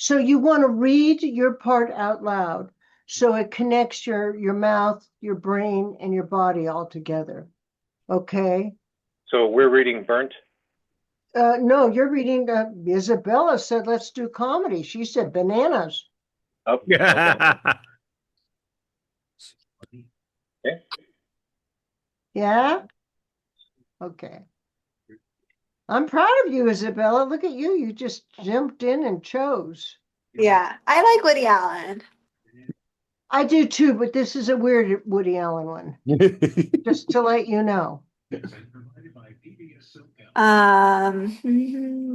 So you want to read your part out loud so it connects your mouth, your brain, and your body all together. Okay? So we're reading Burnt. No, you're reading. Isabella said, let's do comedy. She said bananas. Oh, okay. Okay. Yeah? Okay. I'm proud of you, Isabella. Look at you. You just jumped in and chose. Yeah, I like Woody Allen. I do too, but this is a weird Woody Allen one, just to let you know.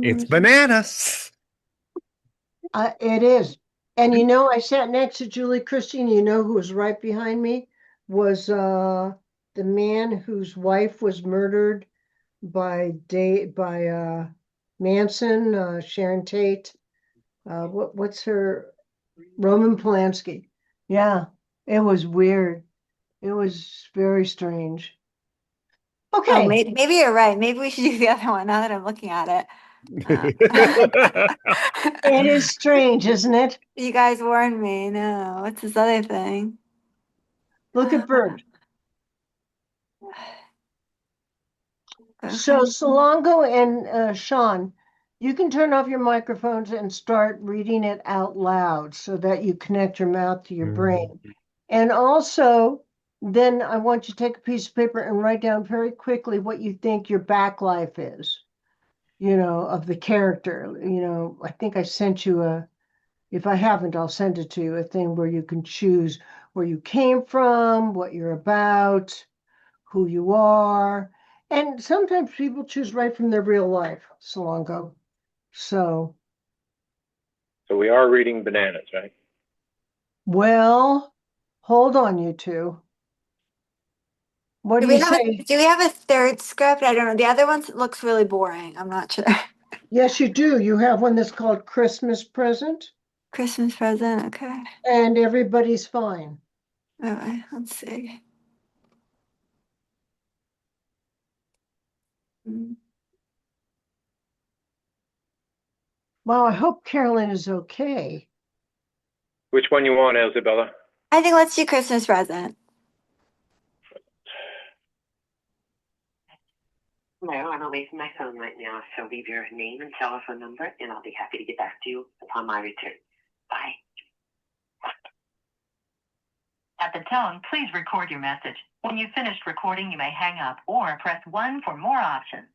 It's bananas. It is. And I sat next to Julie Christine. You know who was right behind me was the man whose wife was murdered by Manson, Sharon Tate. What's her Roman Polanski? Yeah, it was weird. It was very strange. Oh, Okay. maybe you're right. Maybe we should do the other one now that I'm looking at it. Uh, It is strange, isn't it? you guys warned me. No, what's this other thing? Look at Bert. So Salongo and Sean, you can turn off your microphones and start reading it out loud so that you connect your mouth to your brain. And also, then I want you to take a piece of paper and write down very quickly what you think your back life is, of the character. I think I sent you if I haven't, I'll send it to you, a thing where you can choose where you came from, what you're about, who you are. And sometimes people choose right from their real life, Salongo. So, So we are reading bananas, right? well, hold on, you two. What do you say? Do we have a third script? I don't know. The other one looks really boring. I'm not sure. Yes, you do. You have one that's called Christmas Present, Christmas present. Okay. and everybody's fine. All right. Let's see. Mm. Well, I hope Carolyn is okay. Which one you want, Isabella? I think let's do Christmas present. Hello, I'm away from my phone right now, so leave your name and telephone number, and I'll be happy to get back to you upon my return. Bye. At the tone, please record your message. When you've finished recording, you may hang up or press 1 for more options.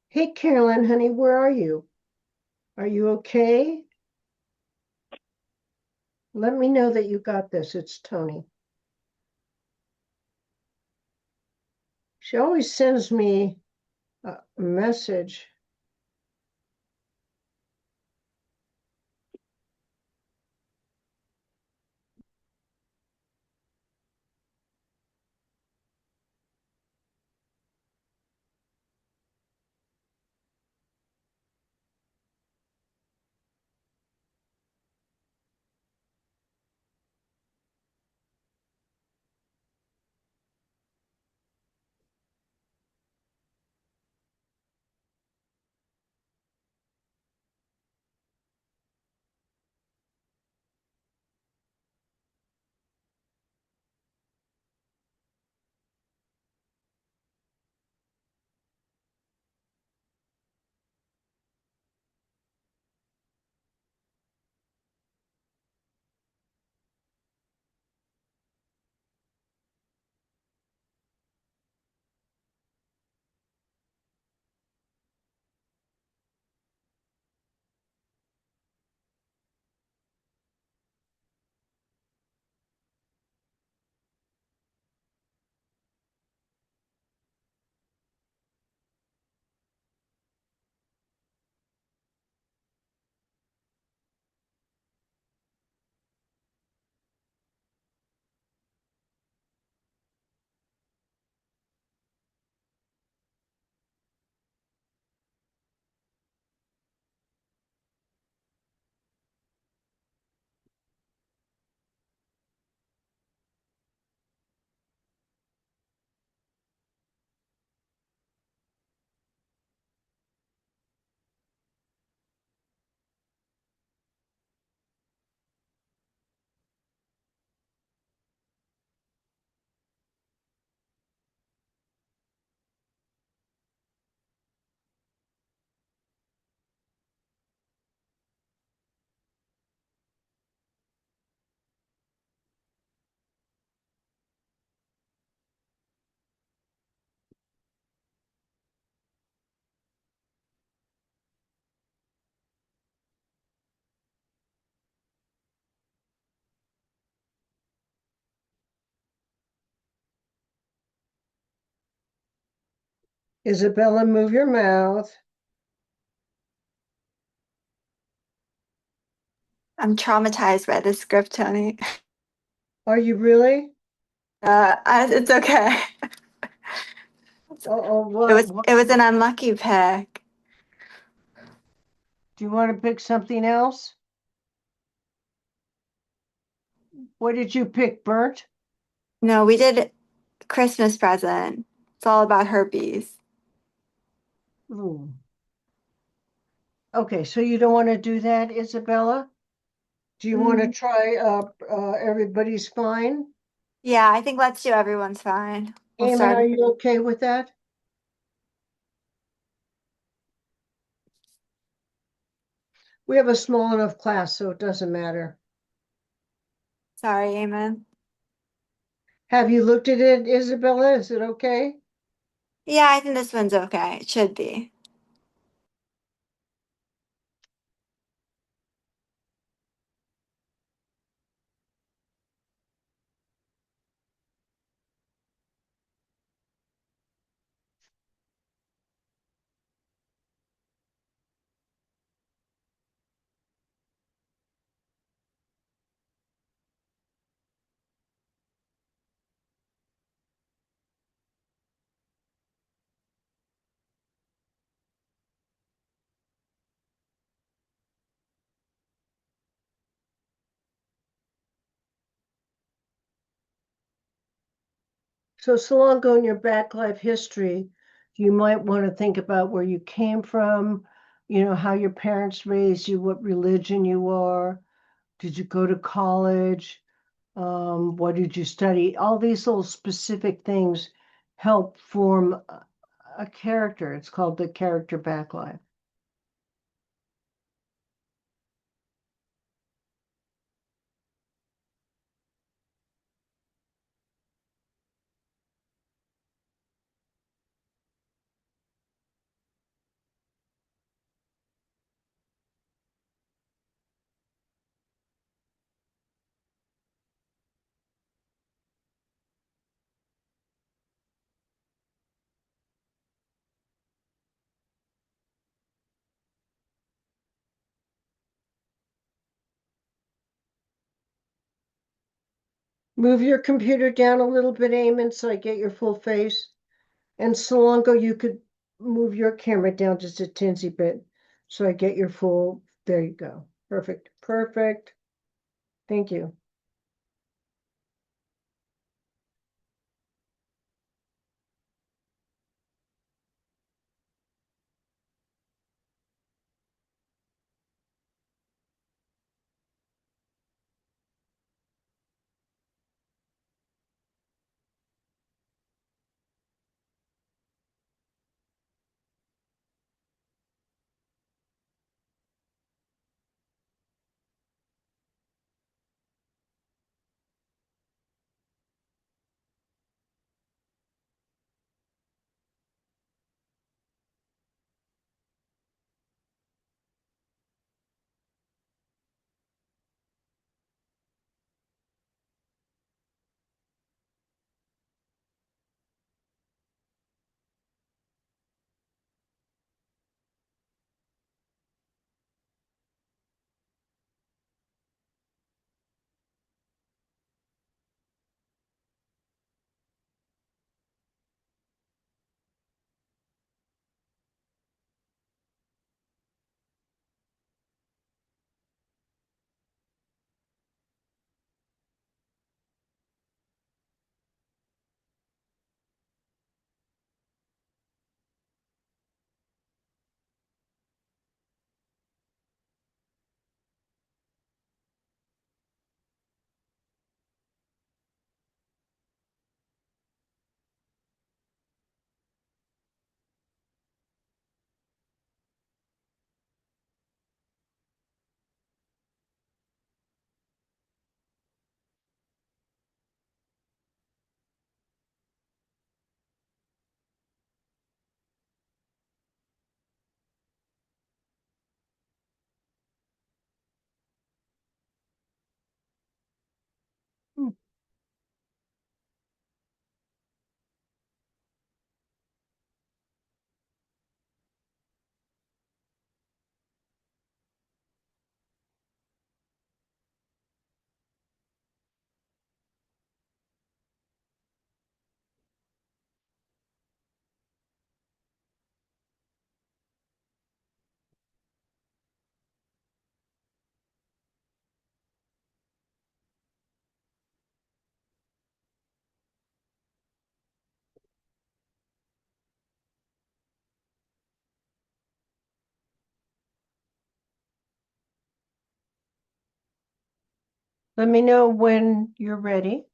Hey, Carolyn, honey, where are you? Are you okay? Let me know that you got this. It's Toni. She always sends me a message. Isabella, move your mouth. I'm traumatized by this script, Tony. Are you really? It's okay. Oh, It was an unlucky pick. do you want to pick something else? What did you pick, Burnt? No, we did Christmas present. It's all about herpes. Ooh. Okay, so you don't want to do that, Isabella? Do you want to try Everybody's Fine? Yeah, I think let's do Everyone's Fine. We'll Eamon, start. are you okay with that? We have a small enough class, so it doesn't matter. Sorry, Eamon. Have you looked at it, Isabella? Is it okay? Yeah, I think this one's okay. It should be. So long ago in your back life history, you might want to think about where you came from, how your parents raised you, what religion you are. Did you go to college? What did you study? All these little specific things help form a character. It's called the character backlife. Move your computer down a little bit, Eamon, so I get your full face. And Solango, you could move your camera down just a tinsy bit so I get your full. There you go. Perfect. Perfect. Thank you. Let me know when you're ready.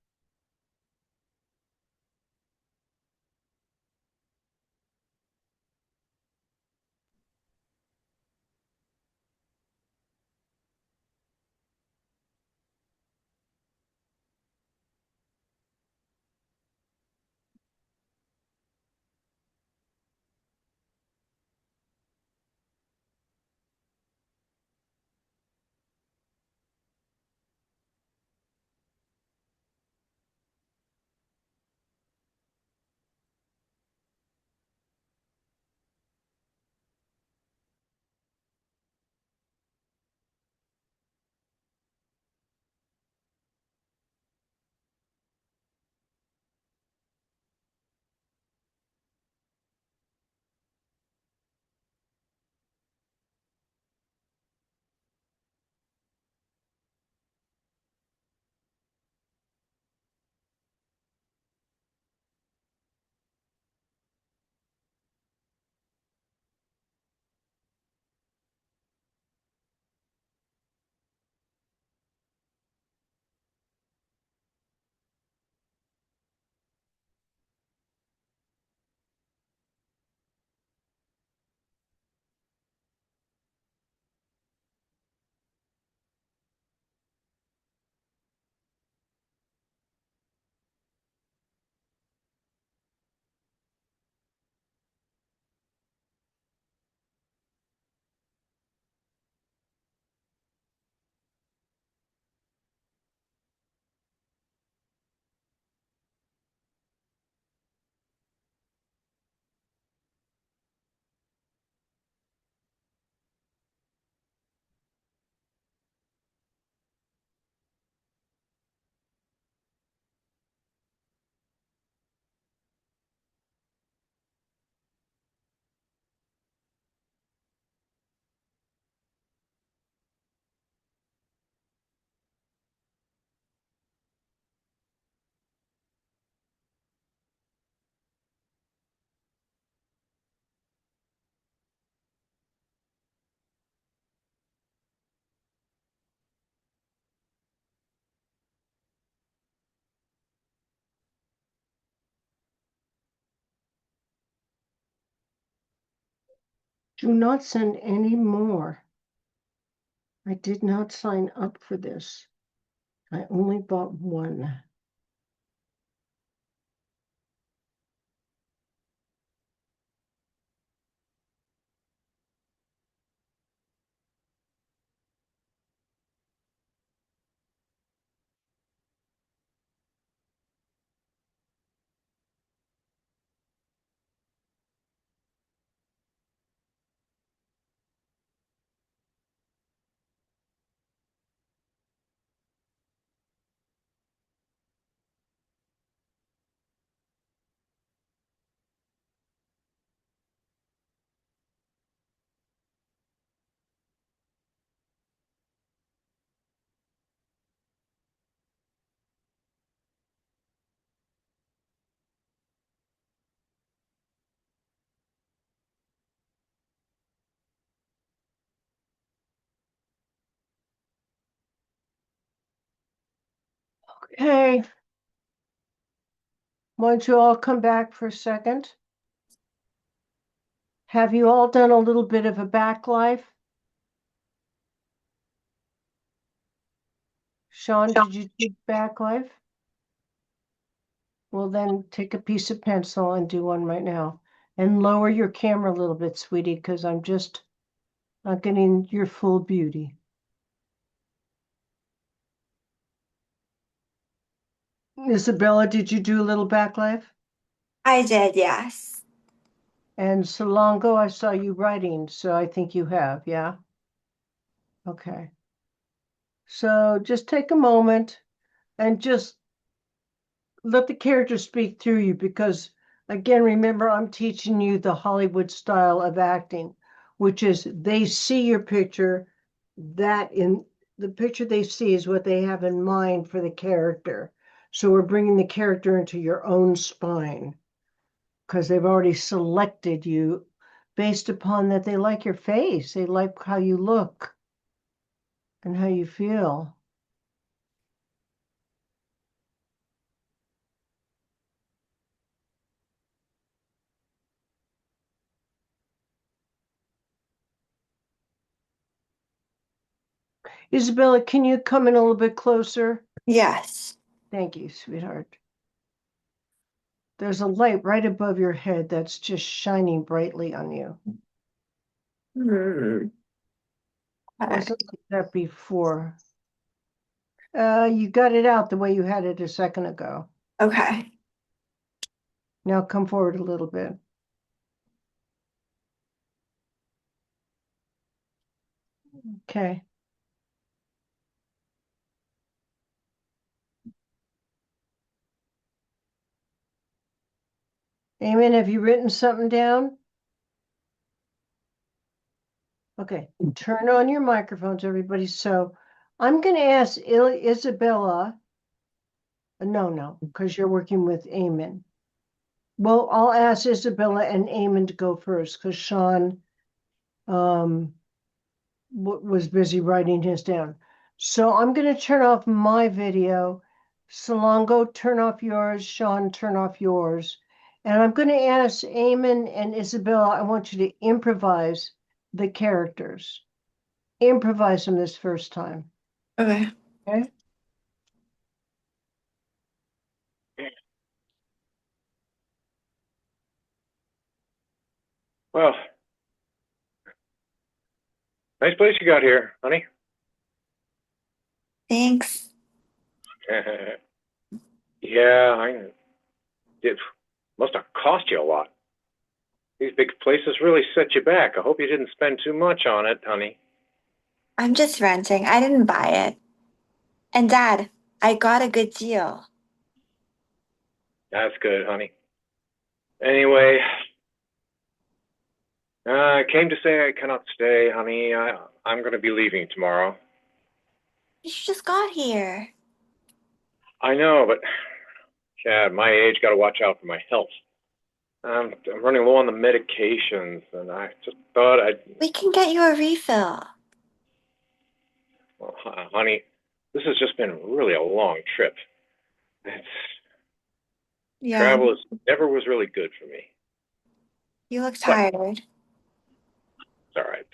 Do not send any more. I did not sign up for this. I only bought one. Okay. Why don't you all come back for a second? Have you all done a little bit of a back life? Sean, did you do back life? Well, then take a piece of pencil and do one right now. And lower your camera a little bit, sweetie, because I'm just not getting your full beauty. Isabella, did you do a little back life? I did, yes. And Solongo, I saw you writing, so I think you have, yeah? Okay. So just take a moment and just let the character speak through you because, again, remember, I'm teaching you the Hollywood style of acting, which is they see your picture, that in the picture they see is what they have in mind for the character. So we're bringing the character into your own spine because they've already selected you based upon that they like your face, they like how you look and how you feel. Isabella, can you come in a little bit closer? Yes. Thank you, sweetheart. There's a light right above your head that's just shining brightly on you. Hmm. Wasn't like that before. You got it out the way you had it a second ago. Okay. Now come forward a little bit. Okay. Eamon, have you written something down? Okay, turn on your microphones, everybody. So I'm going to ask Isabella. No, because you're working with Eamon. Well, I'll ask Isabella and Eamon to go first because Sean was busy writing his down. So I'm going to turn off my video. Salongo, turn off yours. Sean, turn off yours. And I'm going to ask Eamon and Isabella, I want you to improvise the characters. Improvise them this first time. Okay. Okay? Well, nice place you got here, honey. Thanks. Yeah, it must have cost you a lot. These big places really set you back. I hope you didn't spend too much on it, honey. I'm just renting. I didn't buy it. And Dad, I got a good deal. That's good, honey. Anyway, I came to say I cannot stay, honey. I'm going to be leaving tomorrow. You just got here. I know, but yeah, at my age, got to watch out for my health. I'm running low on the medications, and I just thought We can get you a refill. well, honey, this has just been really a long trip. It's Yeah. travel never was really good for me. You look But tired. it's all right.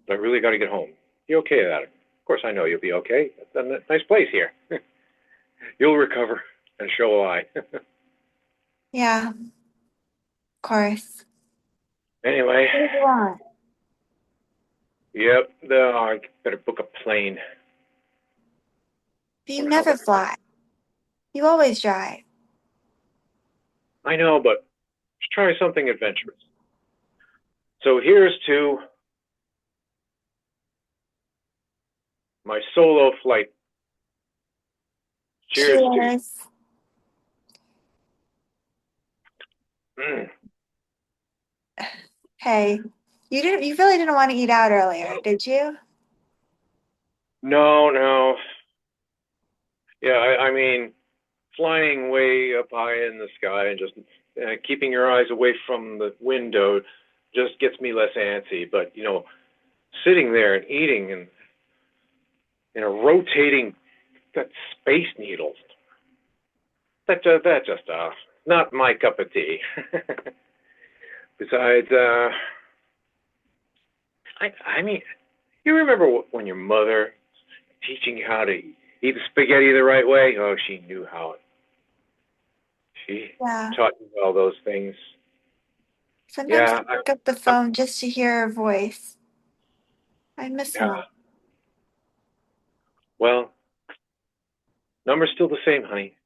But I really got to get home. You okay with that? Of course, I know you'll be okay. It's a nice place here. You'll recover, and so will I. Yeah, of course. Anyway, What do you want? yep. I better book a plane. But you never fly. You always drive. I know, but let's try something adventurous. So here's to my solo flight. Cheers to you. Cheers. Mm. Hey, you really didn't want to eat out earlier, did you? No. Yeah, I mean, flying way up high in the sky and just keeping your eyes away from the window just gets me less antsy. But sitting there and eating and rotating that space needle, that just not my cup of tea. Besides, I mean, you remember when your mother teaching you how to eat the spaghetti the right way? Oh, she knew how. She Yeah. taught you all those things. Sometimes Yeah, I pick up the phone just to hear her voice. I miss yeah. Mom. Well, number's still the same, honey.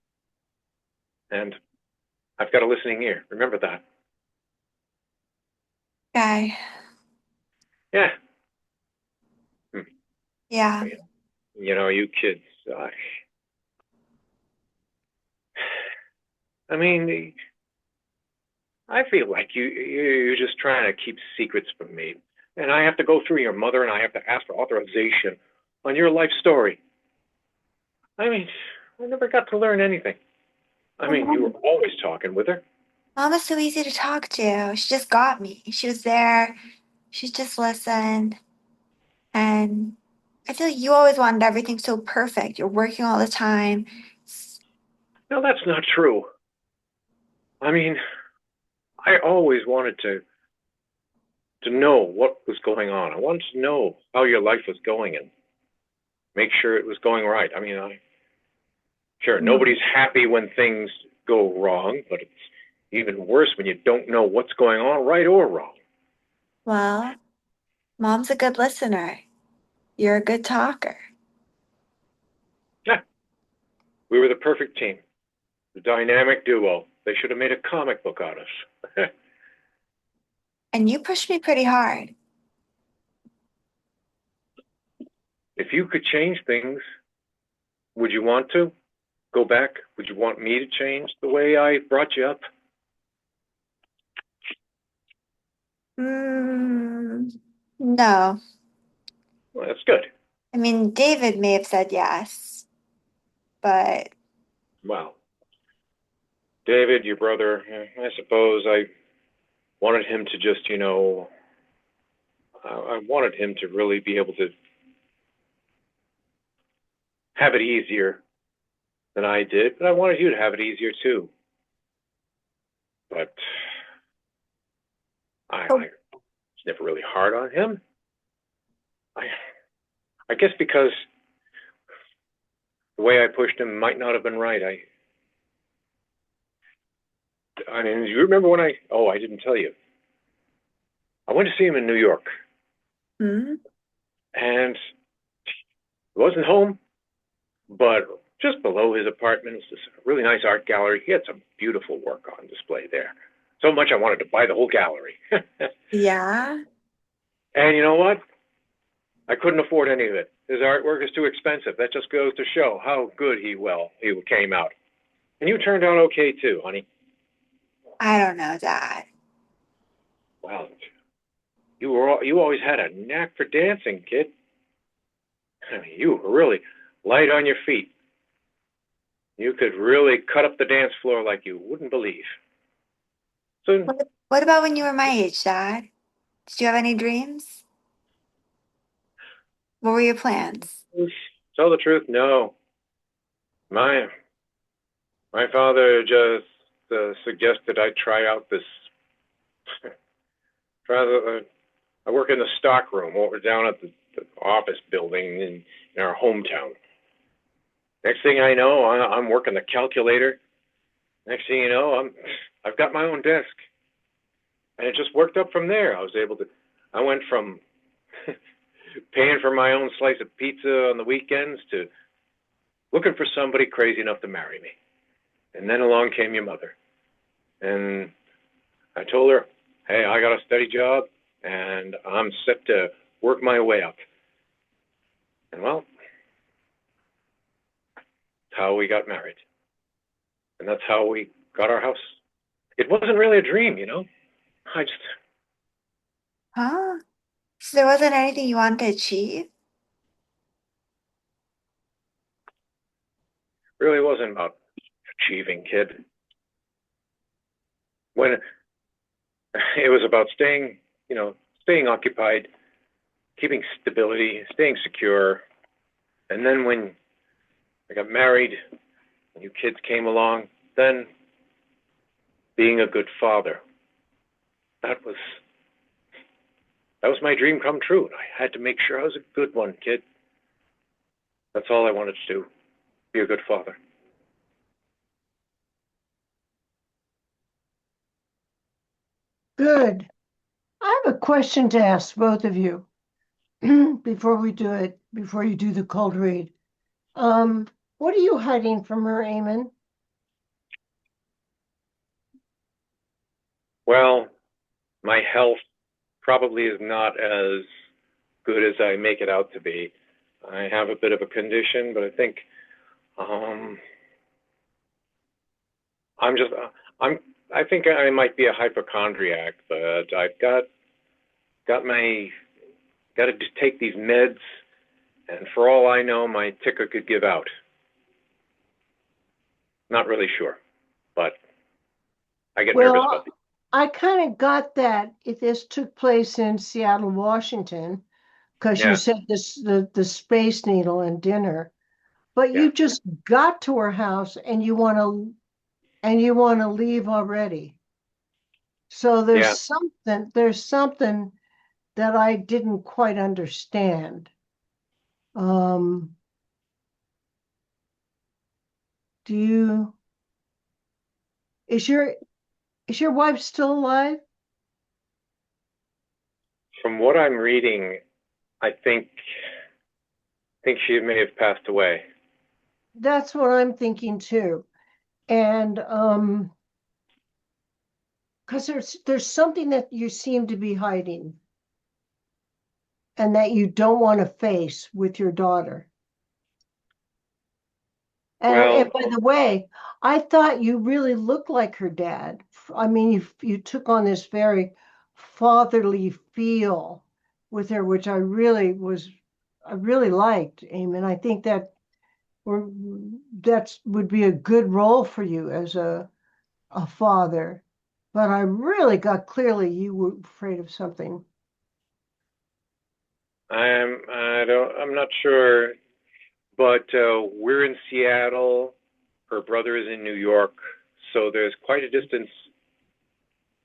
And I've got a listening ear. Remember that. Okay. Yeah. Hmm. Yeah. You kids. I mean, I feel like you're just trying to keep secrets from me, and I have to go through your mother, and I have to ask for authorization on your life story. I mean, I never got to learn anything. I mean, you were always talking with her. Mom is so easy to talk to. She just got me. She was there. She just listened. And I feel like you always wanted everything so perfect. You're working all the time. No, that's not true. I mean, I always wanted to know what was going on. I wanted to know how your life was going, and make sure it was going right. I mean, sure, Mm. nobody's happy when things go wrong, but it's even worse when you don't know what's going on, right or wrong. Well, Mom's a good listener. You're a good talker. Yeah, we were the perfect team, the dynamic duo. They should have made a comic book out of us. And you pushed me pretty hard. If you could change things, would you want to go back? Would you want me to change the way I brought you up? Mm, no. Well, that's good. I mean, David may have said yes, but Well, David, your brother, I suppose I wanted him to just, I wanted him to really be able to have it easier than I did, but I wanted you to have it easier too. But I oh, was never really hard on him. I, I guess because the way I pushed him might not have been right. I mean, you remember when I didn't tell you. I went to see him in New York, hmm? and he wasn't home, but just below his apartment is this really nice art gallery. He had some beautiful work on display there. So much I wanted to buy the whole gallery. Yeah. And you know what? I couldn't afford any of it. His artwork is too expensive. That just goes to show how good he came out. And you turned out okay too, honey. I don't know, Dad. Well, you always had a knack for dancing, kid. I mean, you were really light on your feet. You could really cut up the dance floor like you wouldn't believe. So, What about when you were my age, Dad? Did you have any dreams? What were your plans? tell the truth, no. My my father just suggested I try out this. try the. I work in the stock room over down at the office building in our hometown. Next thing I know, I'm working the calculator. Next thing you know, I've got my own desk, and it just worked up from there. I went from paying for my own slice of pizza on the weekends to looking for somebody crazy enough to marry me. And then along came your mother, and I told her, "Hey, I got a steady job, and I'm set to work my way up." And well, that's how we got married, and that's how we got our house. It wasn't really a dream, I just Huh? So there wasn't anything you wanted to achieve? really wasn't about achieving, kid. When it was about staying occupied, keeping stability, staying secure. And then when I got married, and you kids came along, then being a good father. That was that was my dream come true. And I had to make sure I was a good one, kid. That's all I wanted to do. Be a good father. Good. I have a question to ask both of you before you do the cold read. What are you hiding from her, Eamon? Well, my health probably is not as good as I make it out to be. I have a bit of a condition, but I think um, I'm just I'm I think I might be a hypochondriac, but I've got to take these meds, and for all I know, my ticker could give out. Not really sure, but I get nervous about Well, these. I kind of got that if this took place in Seattle, Washington, because you Yeah, said the Space Needle and dinner, but yeah, you just got to her house and you want to leave already. So yeah. there's something that I didn't quite understand. Um, Do you, is your wife still alive? From what I'm reading, I think she may have passed away. That's what I'm thinking too. And because there's something that you seem to be hiding and that you don't want to face with your daughter. Well, And by the way, I thought you really looked like her dad. I mean, you took on this very fatherly feel with her, which I really liked, Eamon. I think we're, that would be a good role for you as a father. But I really got clearly you were afraid of something. I'm not sure, but we're in Seattle. Her brother is in New York, so there's quite a distance,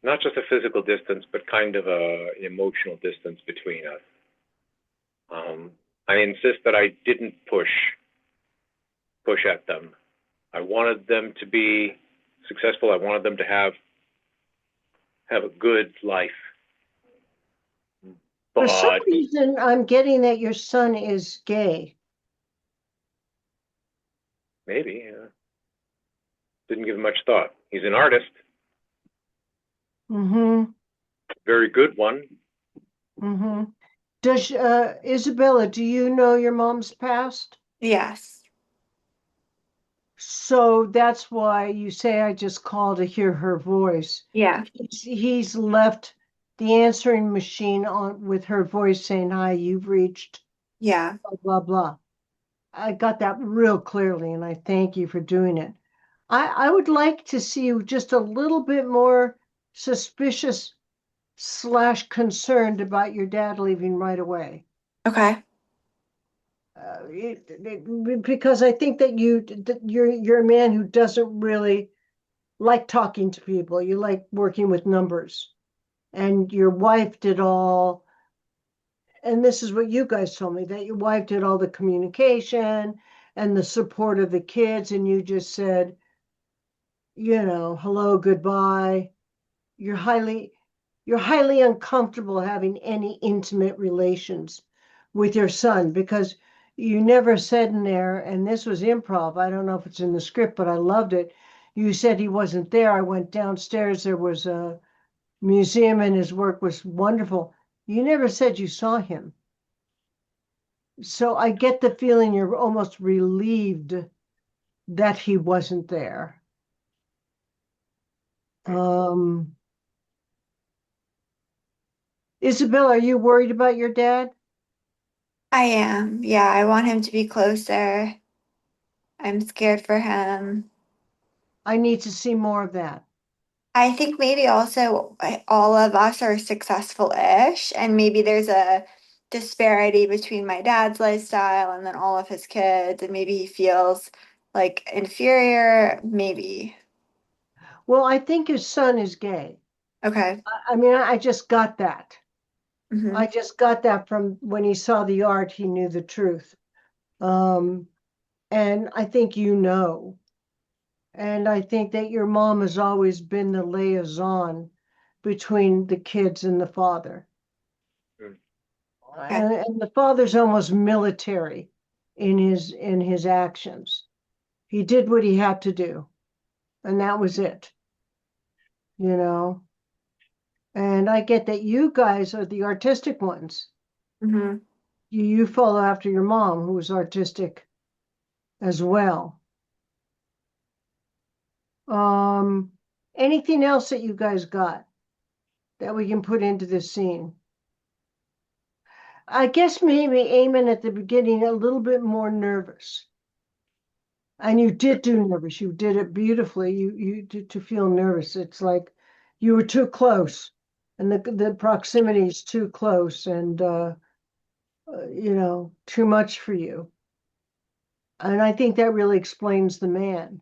not just a physical distance, but kind of an emotional distance between us. I insist that I didn't push at them. I wanted them to be successful. I wanted them to have a good life. For some But reason, I'm getting that your son is gay. maybe didn't give much thought. He's an artist, Mm-hmm. very good one. Mm-hmm. Does Isabella, do you know your mom's past? Yes. So that's why you say I just call to hear her voice. Yeah. He's left the answering machine on with her voice saying, "Hi, you've reached Yeah. blah blah blah." I got that real clearly, and I thank you for doing it. I would like to see you just a little bit more suspicious slash concerned about your dad leaving right away. Okay. Because I think that you're a man who doesn't really like talking to people. You like working with numbers. And your wife did all, and this is what you guys told me, that your wife did all the communication and the support of the kids, and you just said, hello, goodbye. You're highly you're highly uncomfortable having any intimate relations with your son because you never said in there, and this was improv. I don't know if it's in the script, but I loved it. You said he wasn't there. I went downstairs. There was a museum and his work was wonderful. You never said you saw him. So I get the feeling you're almost relieved that he wasn't there. Um, Isabel, are you worried about your dad? I am. Yeah, I want him to be closer. I'm scared for him. I need to see more of that. I think maybe also all of us are successful-ish, and maybe there's a disparity between my dad's lifestyle and then all of his kids, and maybe he feels like inferior, maybe. Well, I think his son is gay. Okay. I mean, I just got that. Hmm. I just got that from when he saw the art, he knew the truth. Um, and I think you know. And I think that your mom has always been the liaison between the kids and the father. Mm. Okay. And the father's almost military in his actions. He did what he had to do, and that was it, you know. And I get that you guys are the artistic ones. Hmm. You follow after your mom, who was artistic as well. Um, Anything else that you guys got that we can put into this scene? I guess maybe Eamon at the beginning a little bit more nervous. And you did do nervous. You did it beautifully. You did to feel nervous. It's like you were too close, and the proximity is too close, and too much for you. And I think that really explains the man.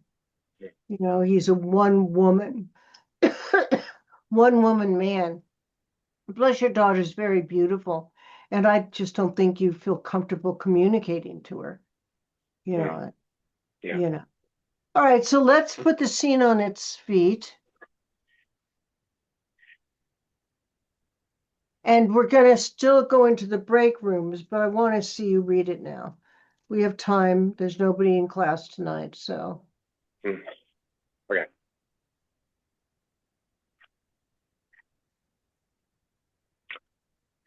He's a one woman man. Plus, your daughter's very beautiful, and I just don't think you feel comfortable communicating to her. You Mm. know, Yeah. you know. All right, so let's put the scene on its feet. And we're going to still go into the break rooms, but I want to see you read it now. We have time. There's nobody in class tonight, so. Hmm. Okay.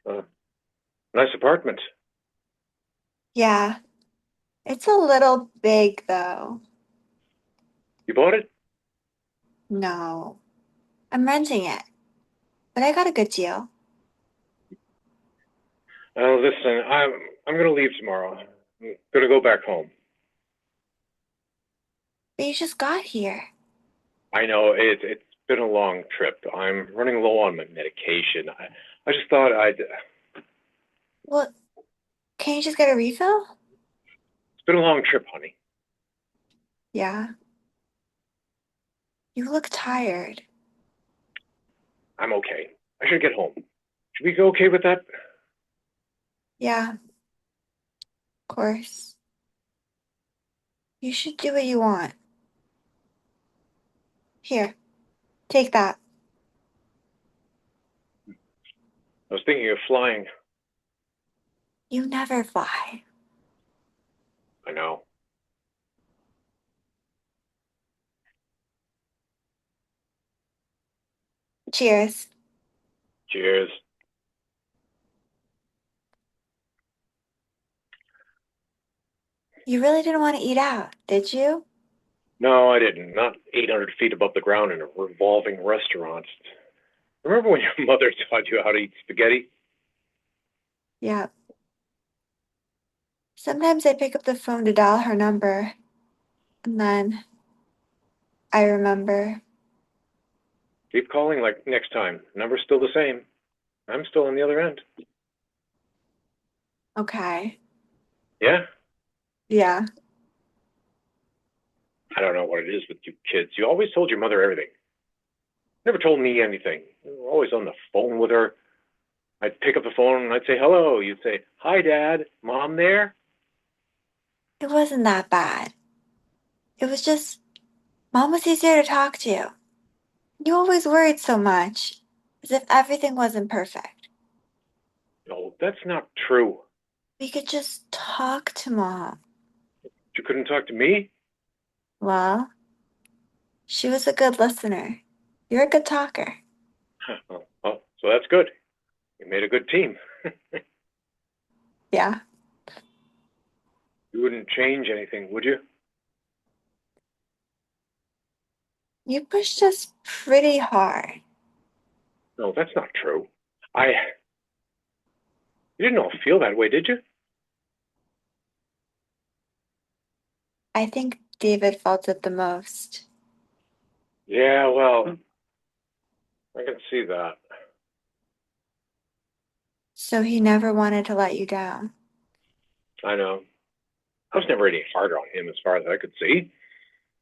Uh, nice apartment. Yeah, it's a little big though. You bought it? No, I'm renting it, but I got a good deal. Listen, I'm gonna leave tomorrow. I'm gonna go back home. But you just got here. I know it's been a long trip. I'm running low on my medication. I just thought I'd. Well, can you just get a refill? It's been a long trip, honey. Yeah, you look tired. I'm okay. I should get home. Should we go okay with that? Yeah, of course. You should do what you want. Here, take that. I was thinking of flying. You never fly. I know. Cheers. Cheers. You really didn't want to eat out, did you? No, I didn't. Not 800 feet above the ground in a revolving restaurant. Remember when your mother taught you how to eat spaghetti? Yeah. Sometimes I pick up the phone to dial her number, and then I remember. Keep calling like next time. Number's still the same. I'm still on the other end. Okay. Yeah? Yeah. I don't know what it is with you kids. You always told your mother everything. Never told me anything. You were always on the phone with her. I'd pick up the phone and I'd say hello. You'd say, "Hi, Dad. Mom there?" It wasn't that bad. It was just, Mom was easier to talk to. You always worried so much, as if everything wasn't perfect. No, that's not true. We could just talk to Mom. You couldn't talk to me? Well, she was a good listener. You're a good talker. Oh, so that's good. You made a good team. Yeah. You wouldn't change anything, would you? You pushed us pretty hard. No, that's not true. I. You didn't all feel that way, did you? I think David felt it the most. Yeah, well, I can see that. So he never wanted to let you down. I know. I was never any harder on him as far as I could see.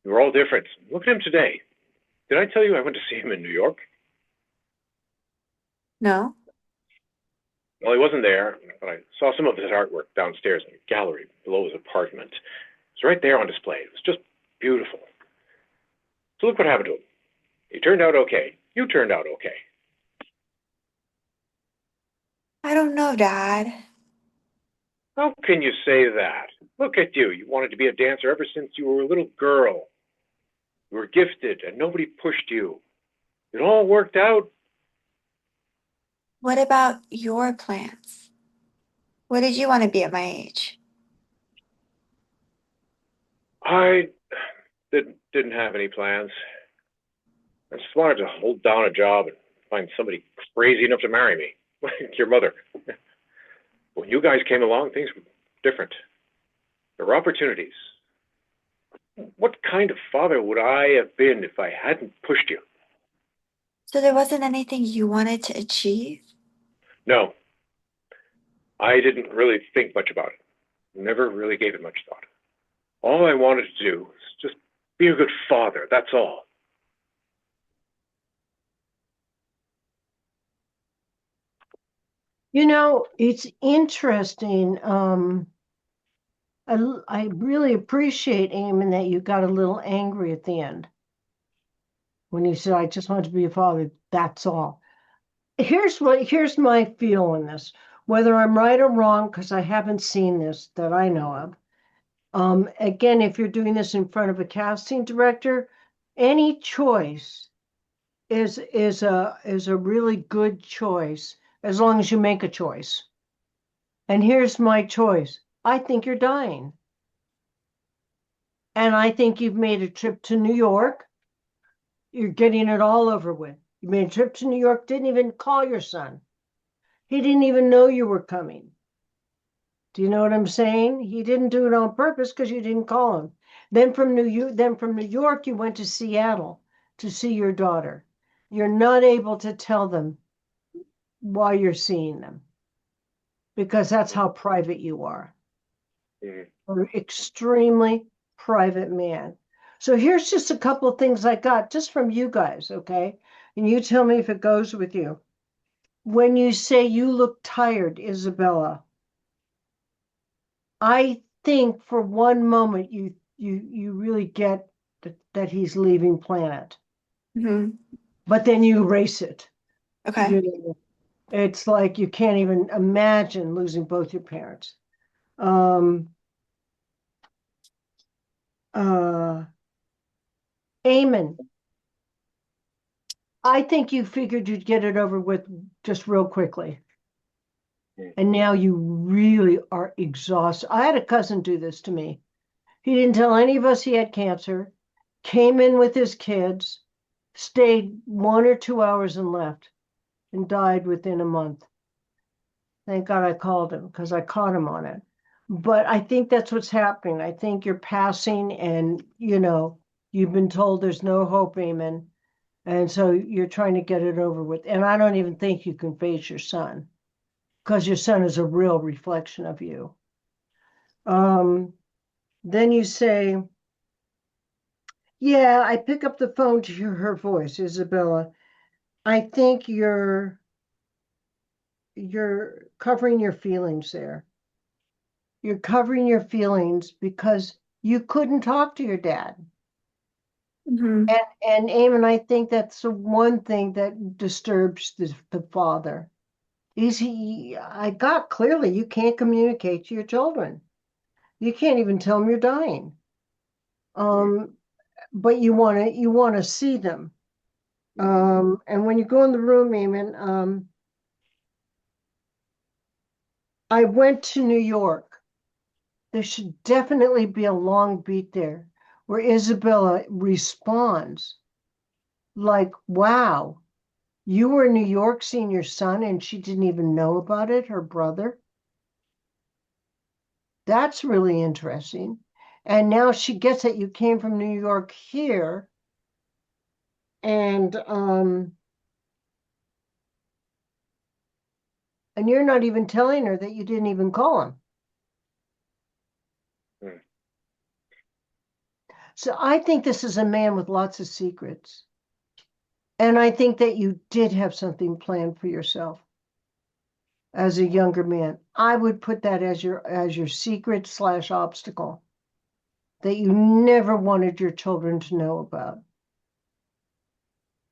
We were all different. Look at him today. Did I tell you I went to see him in New York? No? Well, he wasn't there, but I saw some of his artwork downstairs in the gallery below his apartment. It's right there on display. It was just beautiful. So look what happened to him. He turned out okay. You turned out okay. I don't know, Dad. How can you say that? Look at you. You wanted to be a dancer ever since you were a little girl. You were gifted and nobody pushed you. It all worked out. What about your plans? What did you want to be at my age? I didn't have any plans. I just wanted to hold down a job and find somebody crazy enough to marry me, like your mother. When you guys came along, things were different. There were opportunities. What kind of father would I have been if I hadn't pushed you? So there wasn't anything you wanted to achieve? No, I didn't really think much about it. Never really gave it much thought. All I wanted to do was just be a good father, that's all. You know, it's interesting. I really appreciate, Eamon, that you got a little angry at the end when you said, I just want to be a father. That's all. Here's my feel on this, whether I'm right or wrong, because I haven't seen this that I know of. Again, if you're doing this in front of a casting director, any choice is a really good choice as long as you make a choice. And here's my choice. I think you're dying. And I think you've made a trip to New York. You're getting it all over with. You made a trip to New York, didn't even call your son. He didn't even know you were coming. Do you know what I'm saying? He didn't do it on purpose because you didn't call him. Then from New York, you went to Seattle to see your daughter. You're not able to tell them why you're seeing them because that's how private you are. Mm. You're an extremely private man. So here's just a couple of things I got just from you guys, okay? And you tell me if it goes with you. When you say you look tired, Isabella, I think for one moment you really get that he's leaving planet, Mm-hmm. but then you erase it. Okay. You know, it's like you can't even imagine losing both your parents. Um, uh, Eamon, I think you figured you'd get it over with just real quickly. Mm. And now you really are exhausted. I had a cousin do this to me. He didn't tell any of us he had cancer, came in with his kids, stayed 1 or 2 hours and left, and died within a month. Thank God I called him because I caught him on it. But I think that's what's happening. I think you're passing and, you've been told there's no hope, Eamon. And so you're trying to get it over with. And I don't even think you can face your son because your son is a real reflection of you. Um, then you say, yeah, I pick up the phone to hear her voice, Isabella. I think you're covering your feelings there. You're covering your feelings because you couldn't talk to your dad. Mm-hmm. And Eamon, I think that's the one thing that disturbs the father. I got clearly you can't communicate to your children. You can't even tell them you're dying. Mm. Um, but you want to see them. Mm. And when you go in the room, Eamon, I went to New York. There should definitely be a long beat there where Isabella responds like, wow, you were in New York seeing your son and she didn't even know about it, her brother. That's really interesting. And now she gets that you came from New York here and and you're not even telling her that you didn't even call him. Mm. So I think this is a man with lots of secrets. And I think that you did have something planned for yourself as a younger man. I would put that as your secret slash obstacle that you never wanted your children to know about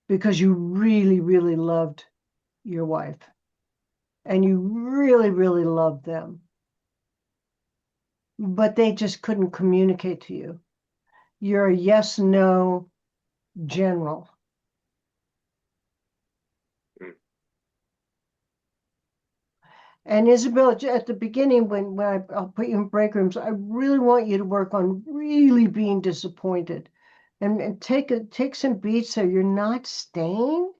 because you really, really loved your wife and you really, really loved them, but they just couldn't communicate to you. You're a yes, no general. Mm. And Isabel, at the beginning, when I'll put you in break rooms, I really want you to work on really being disappointed and take some beats so you're not staying.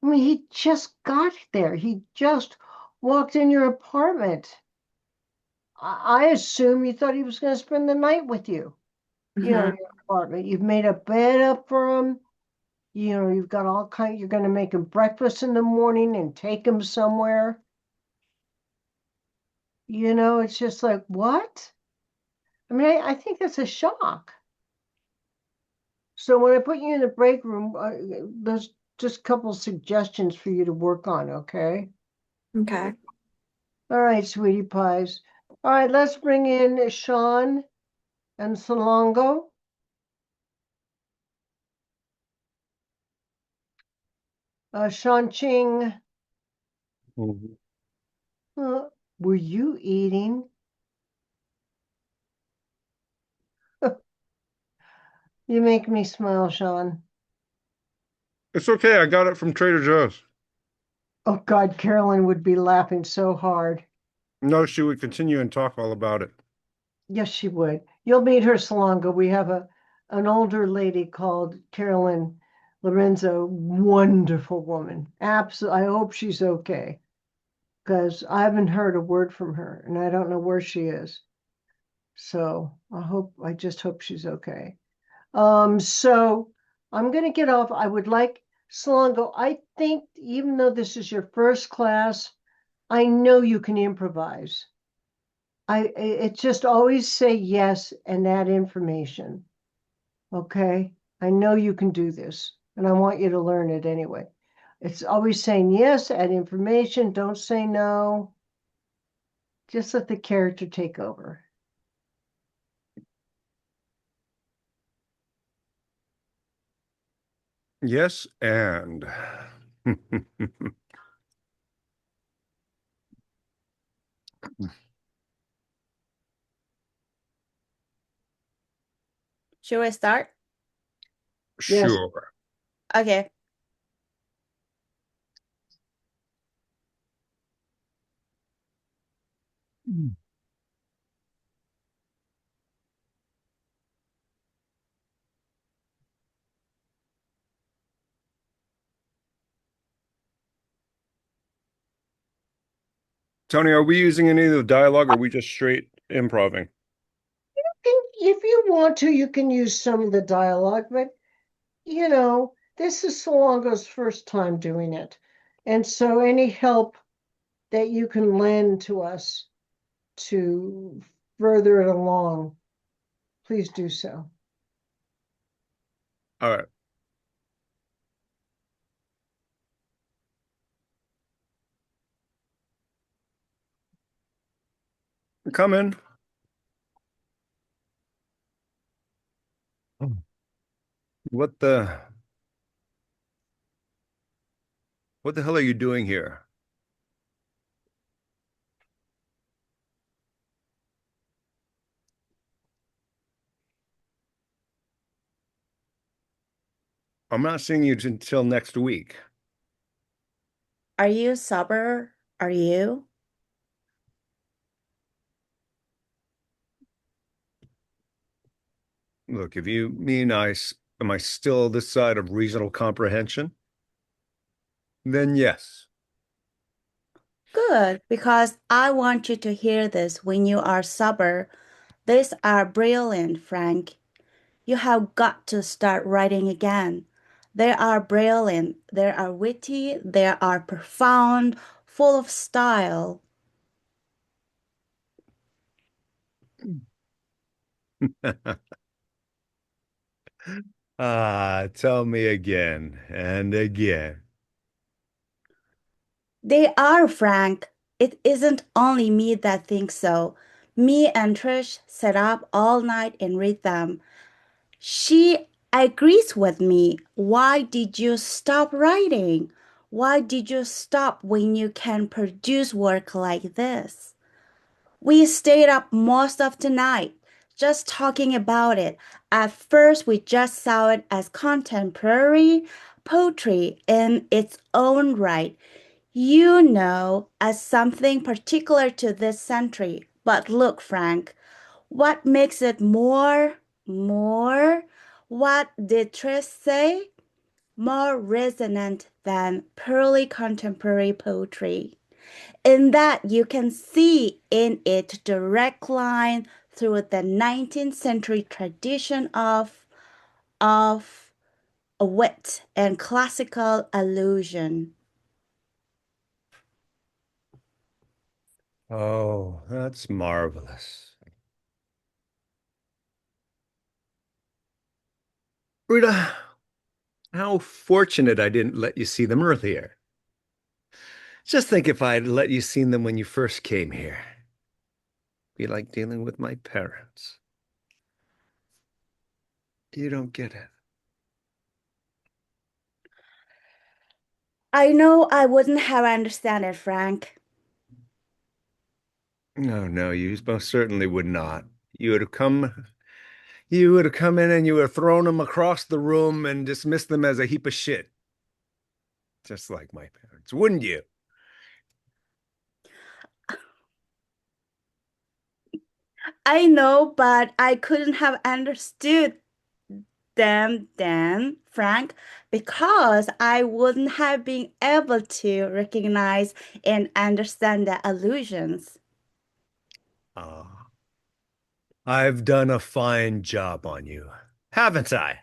I mean, he just got there. He just walked in your apartment. I assume you thought he was going to spend the night with you, Mm-hmm. in your apartment. You've made a bed up for him. You've got you're going to make him breakfast in the morning and take him somewhere. It's just like, what? I mean, I think that's a shock. So when I put you in the break room, there's just a couple suggestions for you to work on, okay? Okay. All right, sweetie pies. All right, let's bring in Sean and Salongo. Sean Ching, Mhm. were you eating? You make me smile, Sean. It's okay. I got it from Trader Joe's. Oh God, Carolyn would be laughing so hard. No, she would continue and talk all about it. Yes, she would. You'll meet her, Salonga. We have an older lady called Carolyn Lorenzo. Wonderful woman. Absolutely. I hope she's okay because I haven't heard a word from her and I don't know where she is. So I just hope she's okay. So I'm gonna get off. I would like Salongo. I think even though this is your first class, I know you can improvise. It's just always say yes and add information. Okay. I know you can do this and I want you to learn it anyway. It's always saying yes, add information. Don't say no. Just let the character take over. Yes, and Should we start? Yes. sure. Okay. Tony, are we using any of the dialogue or are we just straight improving? If you want to, you can use some of the dialogue, but this is Salongo's first time doing it. And so any help that you can lend to us to further it along, please do so. All right. Come in. What the what the hell are you doing here? I'm not seeing you until next week. Are you sober? Are you? Look, if you mean am I still this side of reasonable comprehension? Then yes. Good, because I want you to hear this when you are sober. These are brilliant, Frank. You have got to start writing again. They are brilliant, they are witty, they are profound, full of style. Ah, tell me again and again. They are, Frank. It isn't only me that thinks so. Me and Trish sat up all night and read them. She agrees with me. Why did you stop writing? Why did you stop when you can produce work like this? We stayed up most of the night just talking about it. At first, we just saw it as contemporary poetry in its own right, as something particular to this century. But look, Frank, what makes it more, what did Trish say? More resonant than purely contemporary poetry. In that you can see in it direct line through the 19th century tradition of wit and classical allusion. Oh, that's marvelous. Rita, how fortunate I didn't let you see them earlier. Just think if I'd let you see them when you first came here. Be like dealing with my parents. You don't get it. I know I wouldn't have understand it, Frank. No, no, you most certainly would not. You would have come in and you would have thrown them across the room and dismissed them as a heap of shit. Just like my parents, wouldn't you? I know, but I couldn't have understood them then, Frank, because I wouldn't have been able to recognize and understand the allusions. Ah, I've done a fine job on you, haven't I?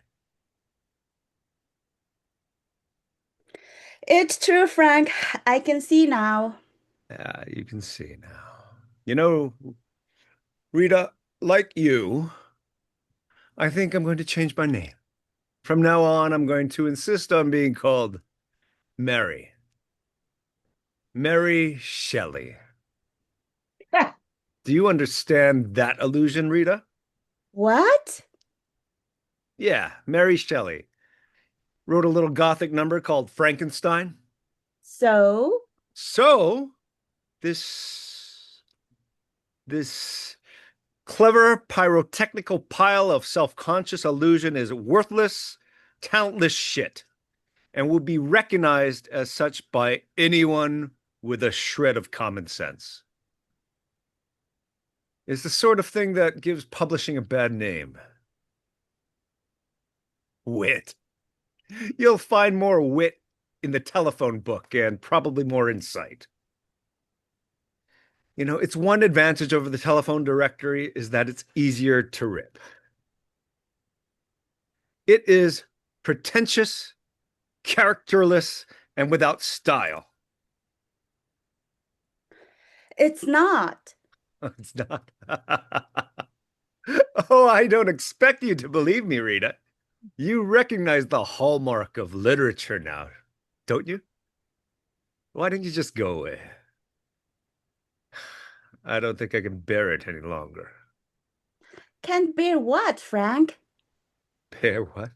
It's true, Frank. I can see now. Yeah, you can see now. You know, Rita, like you, I think I'm going to change my name. From now on, I'm going to insist on being called Mary. Mary Shelley. Do you understand that allusion, Rita? What? Yeah, Mary Shelley. Wrote a little gothic number called Frankenstein. So? So, this clever pyrotechnical pile of self-conscious illusion is worthless, talentless shit and will be recognized as such by anyone with a shred of common sense. It's the sort of thing that gives publishing a bad name. Wit. You'll find more wit in the telephone book and probably more insight. You know, its one advantage over the telephone directory is that it's easier to rip. It is pretentious, characterless, and without style. It's not. It's not. Oh, I don't expect you to believe me, Rita. You recognize the hallmark of literature now, don't you? Why don't you just go away? I don't think I can bear it any longer. Can't bear what, Frank? Bear what?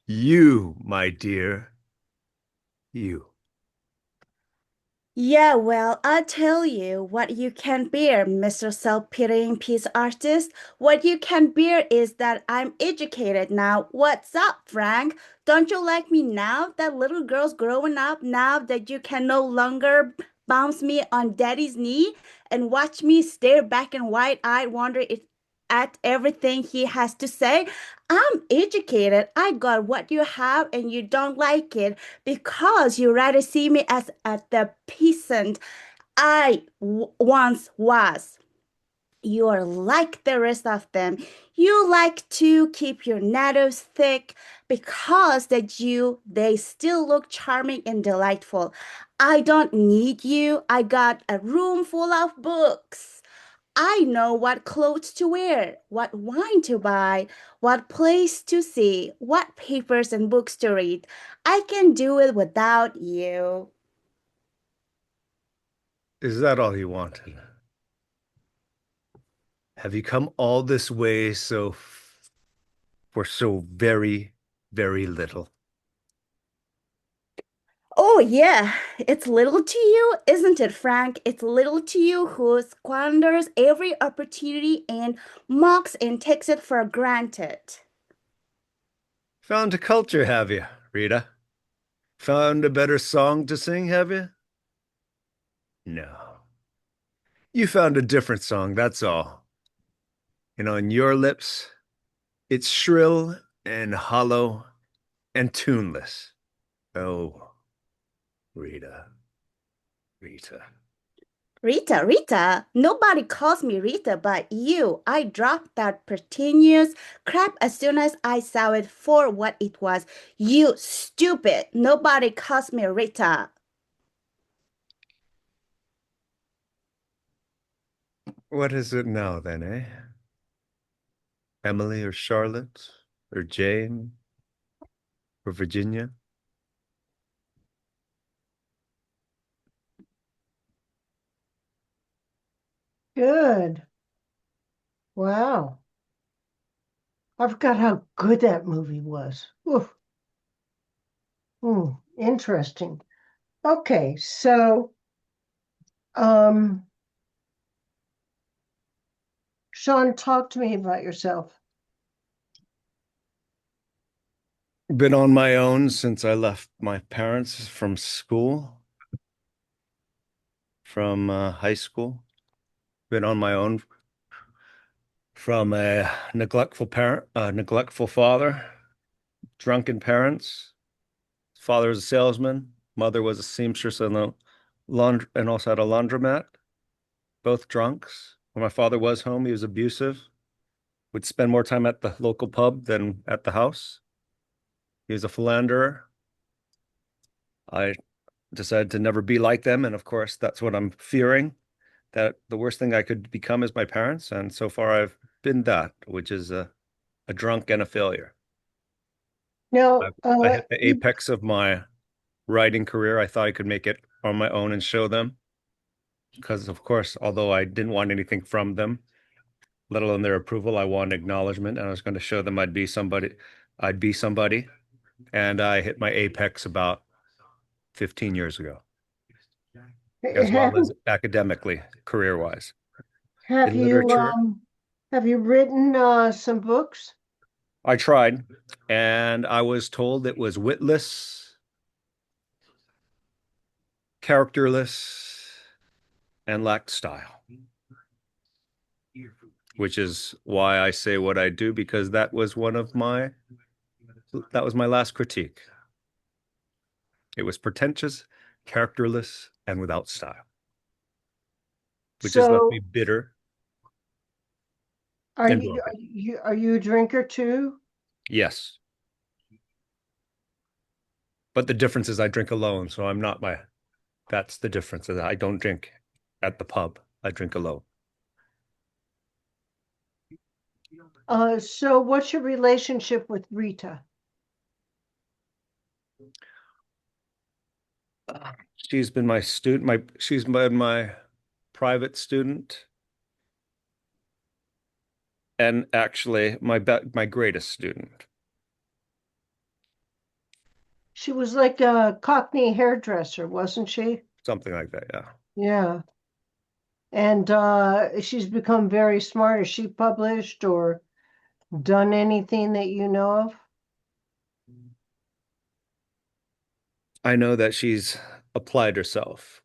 You, my dear. You. Yeah, well, I'll tell you what you can bear, Mr. Self-pitying piece artist. What you can bear is that I'm educated now. What's up, Frank? Don't you like me now that little girl's growing up now that you can no longer bounce me on daddy's knee and watch me stare back in wide-eyed wonder at everything he has to say? I'm educated. I got what you have and you don't like it because you rather see me as the peasant once was. You are like the rest of them. You like to keep your natives thick because they still look charming and delightful. I don't need you. I got a room full of books. I know what clothes to wear, what wine to buy, what place to see, what papers and books to read. I can do it without you. Is that all you wanted? Have you come all this way for so very, very little? Oh, yeah, it's little to you, isn't it, Frank? It's little to you who squanders every opportunity and mocks and takes it for granted. Found a culture, have you, Rita? Found a better song to sing, have you? No. You found a different song, that's all. And on your lips, it's shrill and hollow and tuneless. Oh, Rita, Rita. Rita, nobody calls me Rita but you. I dropped that pretentious crap as soon as I saw it for what it was. You stupid. Nobody calls me Rita. What is it now, then, eh? Emily or Charlotte or Jane or Virginia? Good. Wow. I forgot how good that movie was. Oof. Interesting. Okay, so um, Sean, talk to me about yourself. Been on my own since I left my parents from school, from high school. Been on my own from a neglectful parent, a neglectful father, drunken parents. Father was a salesman, mother was a seamstress and a and also had a laundromat, both drunks. When my father was home, he was abusive, would spend more time at the local pub than at the house. He was a philanderer. I decided to never be like them, and of course, that's what I'm fearing, that the worst thing I could become is my parents, and so far I've been that, which is a drunk and a failure. Now, I hit the apex of my writing career. I thought I could make it on my own and show them. Because, of course, although I didn't want anything from them, let alone their approval, I wanted acknowledgement. And I was going to show them I'd be somebody. I'd be somebody. And I hit my apex about 15 years ago, as have, well as academically, career-wise. have In you literature, have you written some books? I tried, and I was told it was witless, characterless, and lacked style, which is why I say what I do, because that was my last critique. It was pretentious, characterless, and without style, which has left me So, bitter are and you broken. are you a drinker too? Yes. But the difference is I drink alone, so that's the difference. I don't drink at the pub. I drink alone. So what's your relationship with Rita? She's been my student, she's been my private student, and actually my greatest student. She was like a Cockney hairdresser, wasn't she? Something like that, yeah. Yeah. And she's become very smart. Has she published or done anything that you know of? I know that she's applied herself,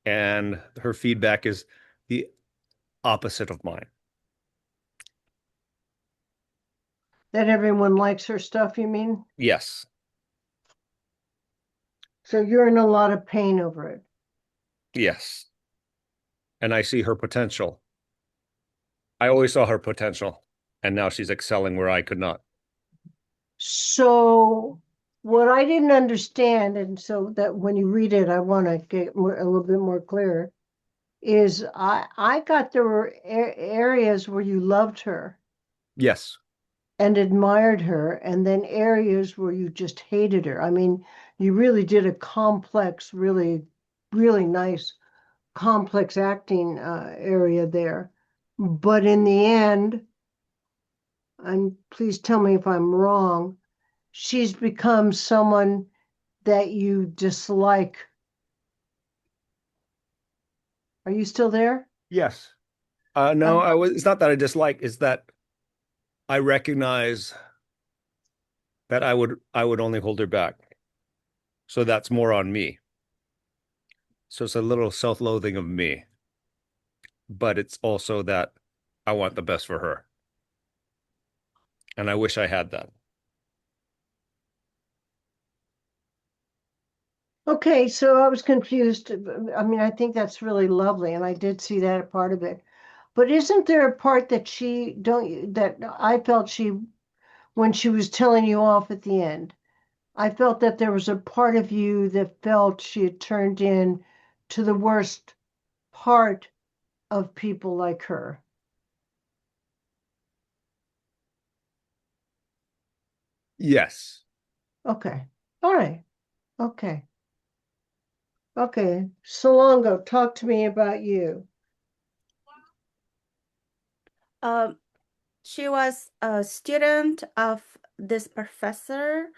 and her feedback is the opposite of mine. That everyone likes her stuff, you mean? Yes, So you're in a lot of pain over it. yes. And I see her potential. I always saw her potential, and now she's excelling where I could not. So what I didn't understand, and so that when you read it, I want to get a little bit more clear, is I got there were areas where you loved her Yes, and admired her, and then areas where you just hated her. I mean, you really did a complex, really, really nice, complex acting area there. But in the end, and please tell me if I'm wrong, she's become someone that you dislike. Are you still there? yes. No, Um, I was. It's not that I dislike. It's that I recognize that I would only hold her back. So that's more on me. So it's a little self-loathing of me, but it's also that I want the best for her, and I wish I had that. okay, so I was confused. I mean, I think that's really lovely, and I did see that part of it. But isn't there a part that she don't that I felt she when she was telling you off at the end? I felt that there was a part of you that felt she had turned in to the worst part of people like her. Yes. Okay. All right. Okay. Okay. Solongo, talk to me about you. Um, she was a student of this professor,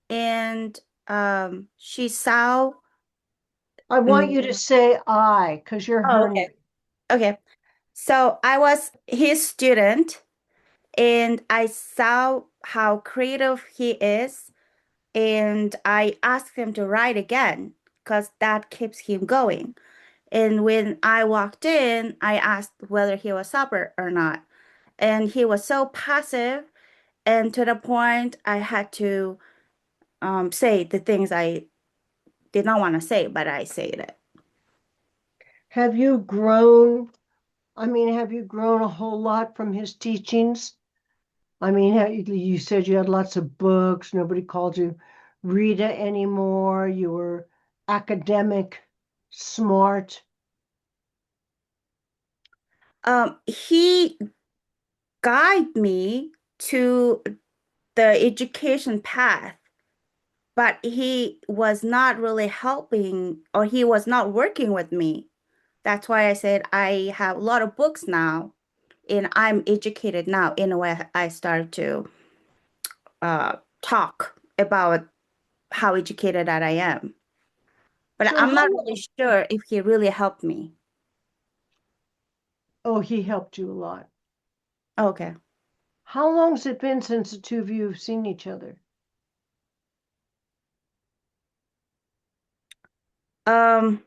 and she saw. I want you to Mm, say I, because you're oh, her. okay. Okay. So I was his student, and I saw how creative he is, and I asked him to write again because that keeps him going. And when I walked in, I asked whether he was sober or not. And he was so passive, and to the point I had to say the things I did not want to say, but I said it. Have you grown? I mean, have you grown a whole lot from his teachings? I mean, you said you had lots of books. Nobody called you Rita anymore. You were academic, smart. He guided me to the education path, but he was not really helping or he was not working with me. That's why I said I have a lot of books now and I'm educated now. In a way, I started to talk about how educated that I am. But So I'm how not really long? sure if he really helped me. Oh, he helped you a lot. Okay. How long's it been since the two of you have seen each other? Um,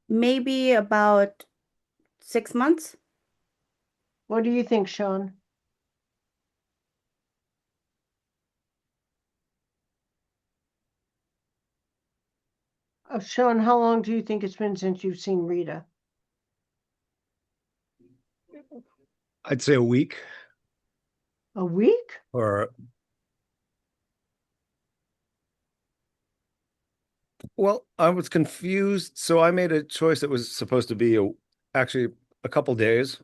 Maybe about 6 months. What do you think, Sean? Sean, how long do you think it's been since you've seen Rita? I'd say a week A week? or well, I was confused. So I made a choice that was supposed to be actually a couple days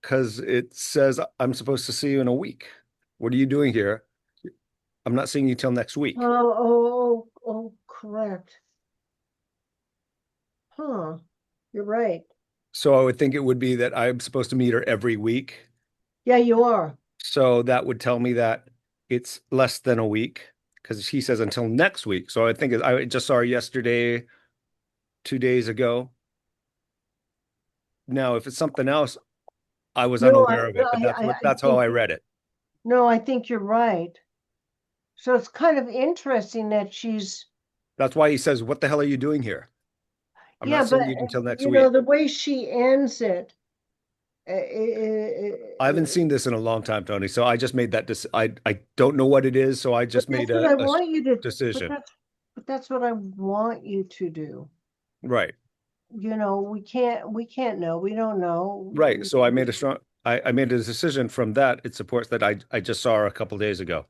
because it says I'm supposed to see you in a week. What are you doing here? I'm not seeing you till next week. Correct. Huh. You're right. So I would think it would be that I'm supposed to meet her every week. Yeah, you are. So that would tell me that it's less than a week because he says until next week. So I think I just saw her yesterday, 2 days ago. Now, if it's something else, I was No, unaware of it, but I that's how think I read it. no, I think you're right. So it's kind of interesting that she's, That's why he says, "What the hell are you doing here? I'm yeah, not but seeing you until next you know, week." the way she ends it, I haven't seen this in a long time, Tony. So I just made that. I don't know what it is, so I but just that's made what I a want you to, but decision. that's what I want you to do. Right, You know, we can't know. We don't know. right. So I made a strong. I made a decision from that. It supports that I just saw her a couple days ago.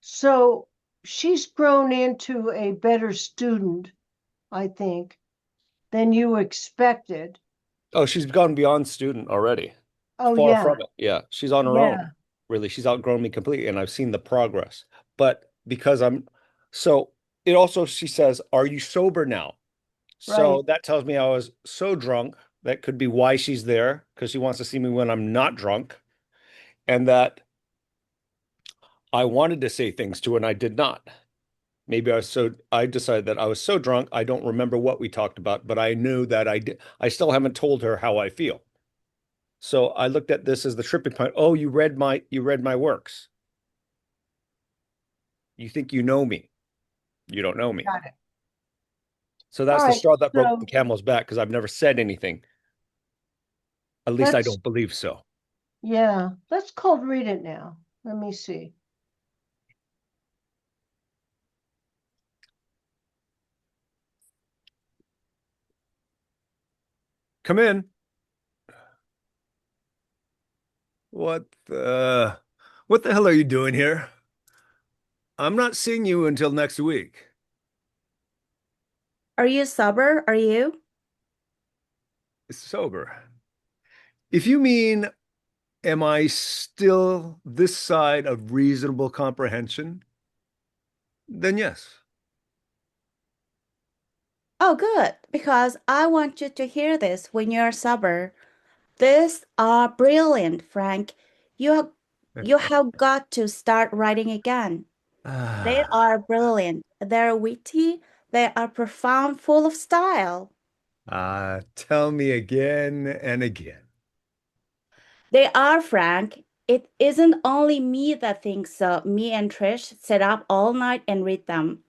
So she's grown into a better student, I think, than you expected. Oh, she's gone beyond student already. Oh Far yeah, from it. Yeah, she's on her own. yeah, Really, she's outgrown me completely, and I've seen the progress. But because I'm so, it also she says, "Are you sober now?" right. So that tells me I was so drunk. That could be why she's there because she wants to see me when I'm not drunk, and that I wanted to say things to her and I did not. Maybe I decided that I was so drunk I don't remember what we talked about, but I knew that I did. I still haven't told her how I feel. So I looked at this as the tripping point. Oh, you read my works. You think you know me. You don't know me. Got it. So All that's the right. straw that broke the So camel's back because I've never said anything. At least I let's, don't believe so. yeah, let's cold read it now. Let me see. Come in. What the hell are you doing here? I'm not seeing you until next week. Are you sober? Are you? Sober. If you mean, am I still this side of reasonable comprehension? Then yes. Oh, good, because I want you to hear this when you're sober. These are brilliant, Frank. You you have got to start writing again. They Ah, are brilliant. They're witty. They are profound, full of style. tell me again and again. They are, Frank. It isn't only me that thinks so. Me and Trish sit up all night and read them.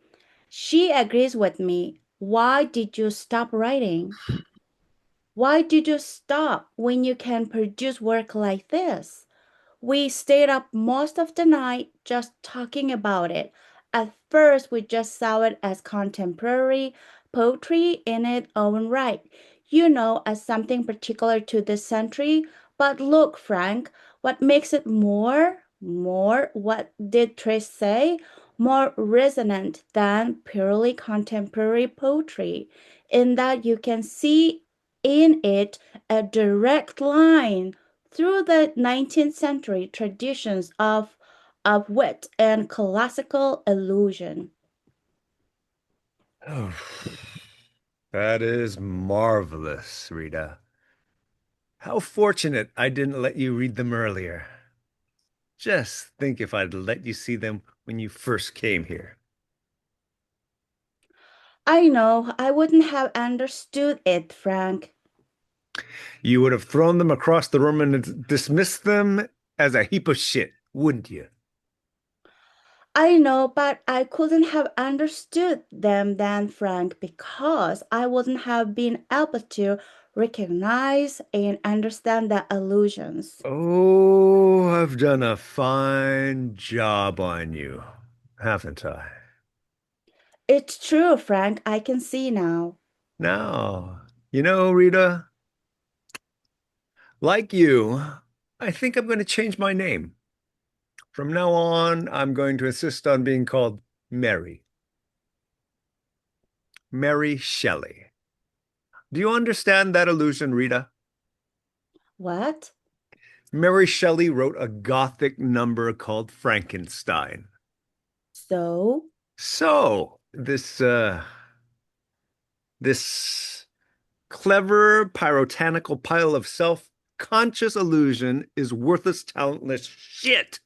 She agrees with me. Why did you stop writing? Why did you stop when you can produce work like this? We stayed up most of the night just talking about it. At first, we just saw it as contemporary poetry in its own right, as something particular to this century. But look, Frank, what makes it what did Trish say? More resonant than purely contemporary poetry, in that you can see in it a direct line through the 19th century traditions of wit and classical illusion. Oh, that is marvelous, Rita. How fortunate I didn't let you read them earlier. Just think if I'd let you see them when you first came here. I know I wouldn't have understood it, Frank. You would have thrown them across the room and dismissed them as a heap of shit, wouldn't you? I know, but I couldn't have understood them then, Frank, because I wouldn't have been able to recognize and understand the allusions. Oh, I've done a fine job on you, haven't I? It's true, Frank, I can see now. Now, Rita, like you, I think I'm going to change my name. From now on, I'm going to insist on being called Mary. Mary Shelley. Do you understand that allusion, Rita? What? Mary Shelley wrote a Gothic number called Frankenstein. So? So, this clever pyrotechnical pile of self-conscious illusion is worthless, talentless shit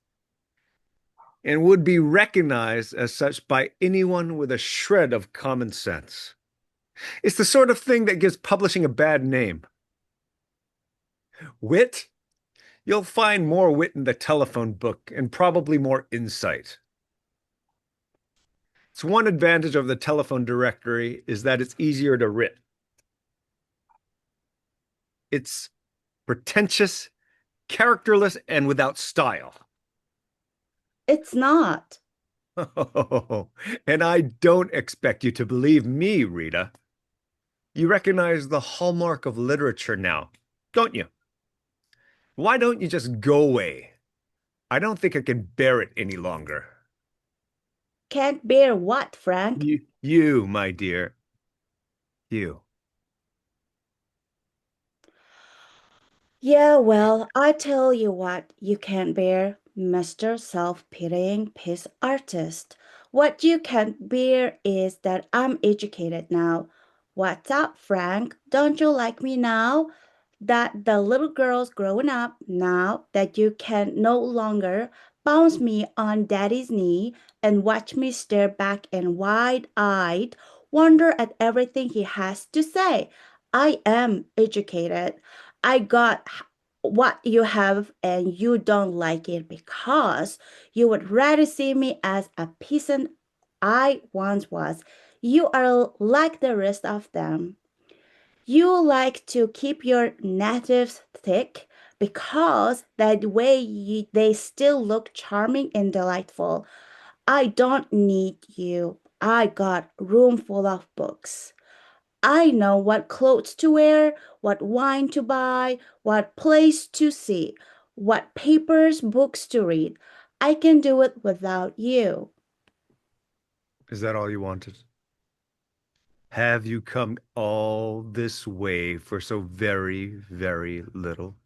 and would be recognized as such by anyone with a shred of common sense. It's the sort of thing that gives publishing a bad name. Wit? You'll find more wit in the telephone book and probably more insight. It's one advantage of the telephone directory is that it's easier to writ. It's pretentious, characterless, and without style. It's not. Oh, and I don't expect you to believe me, Rita. You recognize the hallmark of literature now, don't you? Why don't you just go away? I don't think I can bear it any longer. Can't bear what, Frank? My dear, you. Yeah, well, I tell you what you can't bear, Mr. Self-pitying piece artist. What you can't bear is that I'm educated now. What's up, Frank? Don't you like me now? That the little girl's growing up now that you can no longer bounce me on daddy's knee and watch me stare back and wide-eyed wonder at everything he has to say. I am educated. I got what you have and you don't like it because you would rather see me as a peasant I once was. You are like the rest of them. You like to keep your natives thick because that way they still look charming and delightful. I don't need you. I got room full of books. I know what clothes to wear, what wine to buy, what plays to see, what papers, books to read. I can do it without you. Is that all you wanted? Have you come all this way for so very, very little?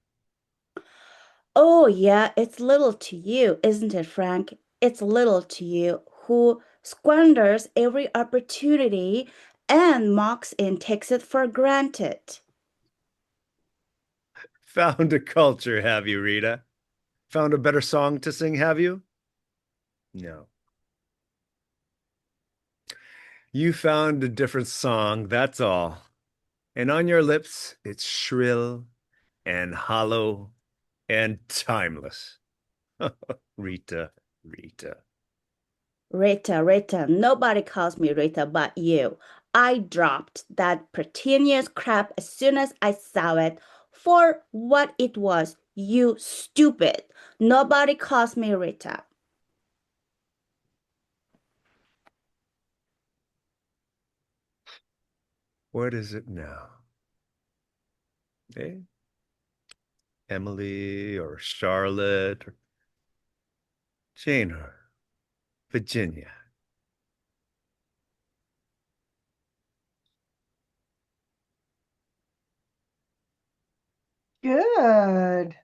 Oh, yeah, it's little to you, isn't it, Frank? It's little to you who squanders every opportunity and mocks and takes it for granted. Found a culture, have you, Rita? Found a better song to sing, have you? No. You found a different song, that's all. And on your lips, it's shrill and hollow and timeless. Rita, Rita. Rita, nobody calls me Rita but you. I dropped that pretentious crap as soon as I saw it for what it was. You stupid. Nobody calls me Rita. What is it now? Eh? Emily or Charlotte or Jane or Virginia? Good.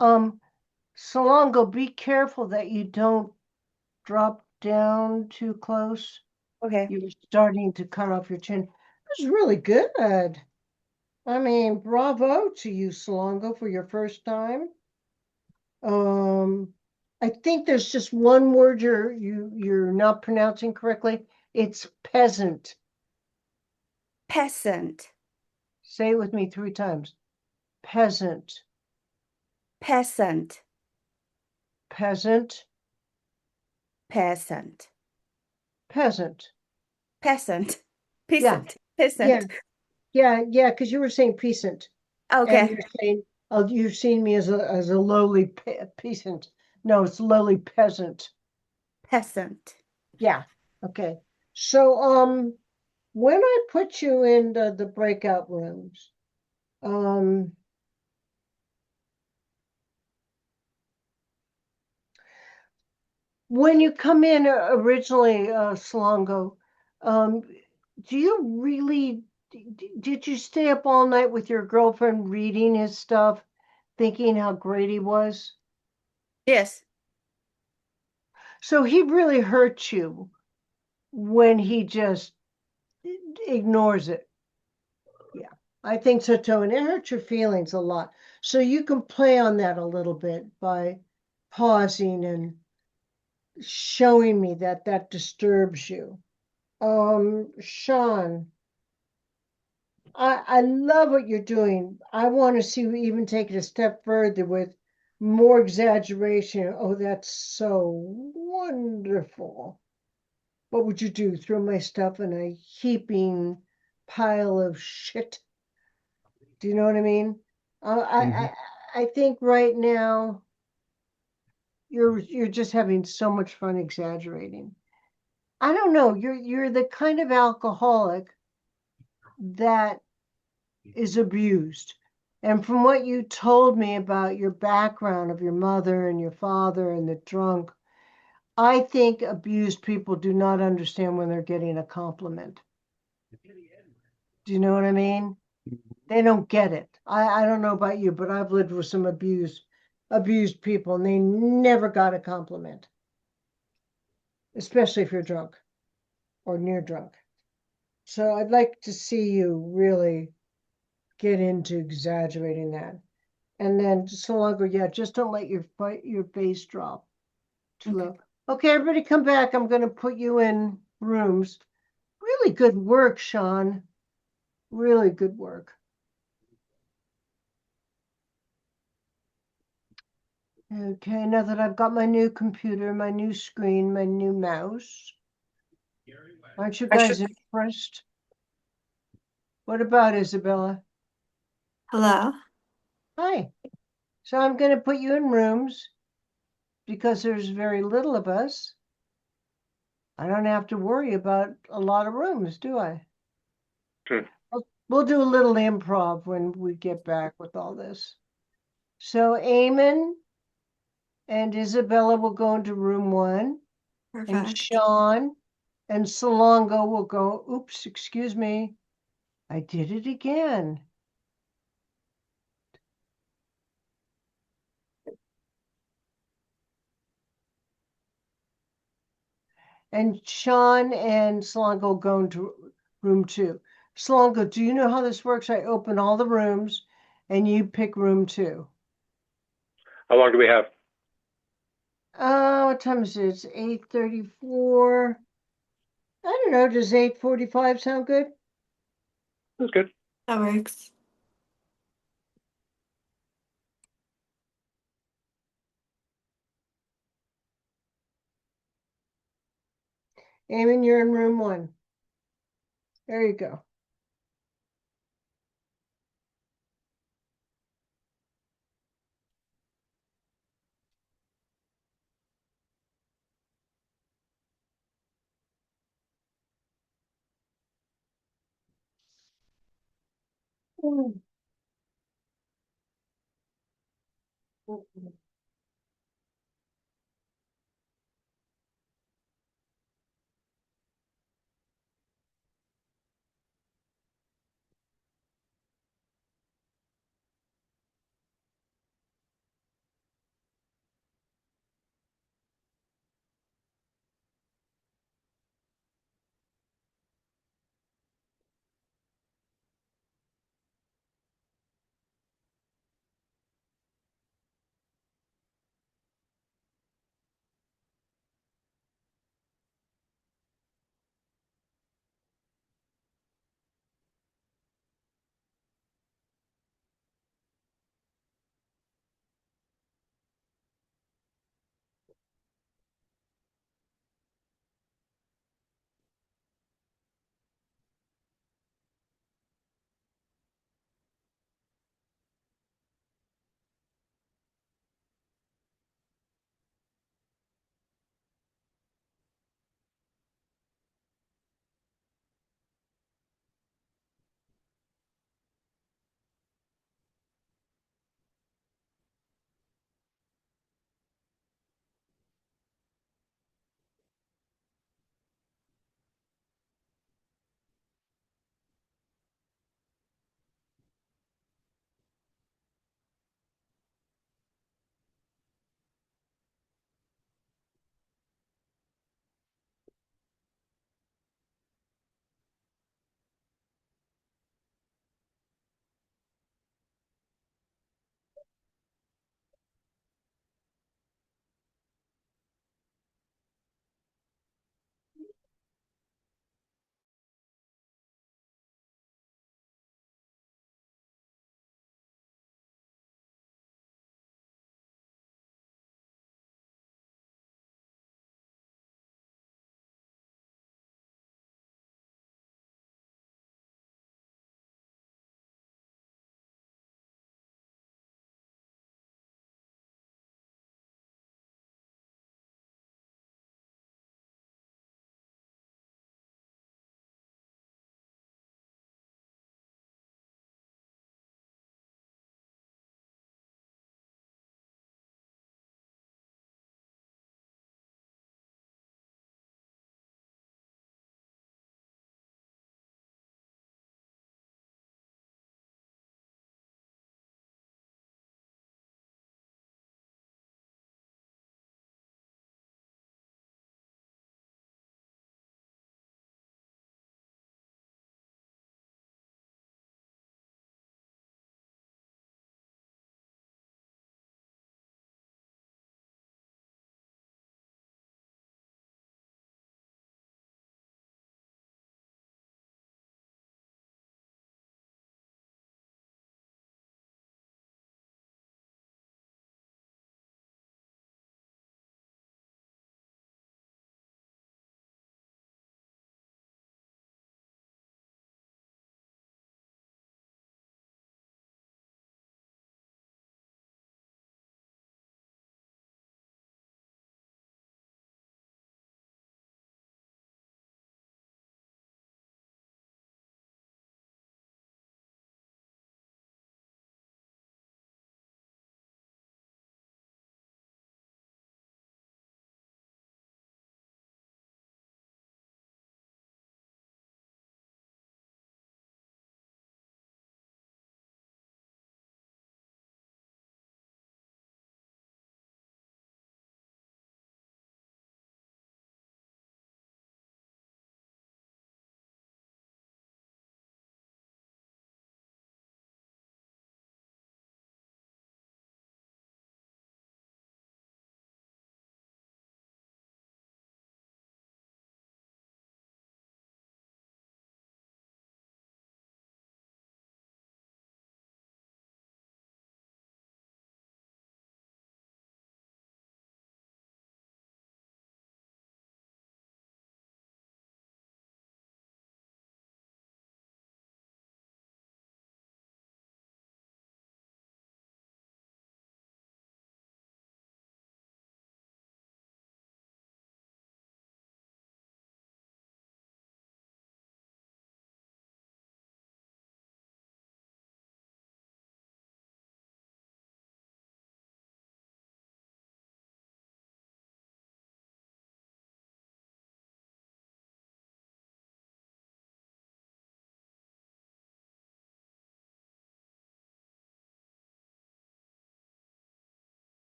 Solongo, be careful that you don't drop down too close. Okay. You're starting to cut off your chin. It was really good. I mean, bravo to you, Solongo, for your first time. I think there's just one word you're not pronouncing correctly. It's peasant. Peasant. Say it with me 3 times. Peasant. Peasant. Peasant. Peasant. Peasant. Peasant. Yeah. Peasant. Peasant. Yeah, because you were saying peasant. And Okay. you're saying, oh, you've seen me as a lowly peasant. No, it's lowly peasant. Peasant. Yeah. Okay. So, when I put you in the breakout rooms, um, when you come in originally, Slongo, um, do you really, did you stay up all night with your girlfriend reading his stuff, thinking how great he was? Yes. So he really hurt you when he just ignores it. Yeah, I think so too. And it hurts your feelings a lot. So you can play on that a little bit by pausing and showing me that that disturbs you. Sean, I love what you're doing. I want to see you even take it a step further with more exaggeration. Oh, that's so wonderful. What would you do? Throw my stuff in a heaping pile of shit? Do you know what I mean? I think right now you're just having so much fun exaggerating. I don't know. You're the kind of alcoholic that is abused. And from what you told me about your background of your mother and your father and the drunk, I think abused people do not understand when they're getting a compliment. Do you know what I mean? They don't get it. I don't know about you, but I've lived with some abused people and they never got a compliment, especially if you're drunk or near drunk. So I'd like to see you really get into exaggerating that. And then so longer, yeah, just don't let your bass drop too Okay. low. Okay, everybody come back. I'm gonna put you in rooms. Really good work, Sean. Really good work. Okay, now that I've got my new computer, my new screen, my new mouse, aren't you guys impressed? What about Isabella? Hello? Hi. So I'm going to put you in rooms because there's very little of us. I don't have to worry about a lot of rooms, do I? Hmm. We'll do a little improv when we get back with all this. So Eamon and Isabella will go into room 1, and Perfect. Sean and Salongo will go, oops, excuse me. I did it again. And Sean and Salongo go into room 2. Slonka, do you know how this works? I open all the rooms and you pick room 2. How long do we have? What time is it? It's 8:34. I don't know. Does 8:45 sound good? That's good. That works. Eamon, you're in room 1. There you go.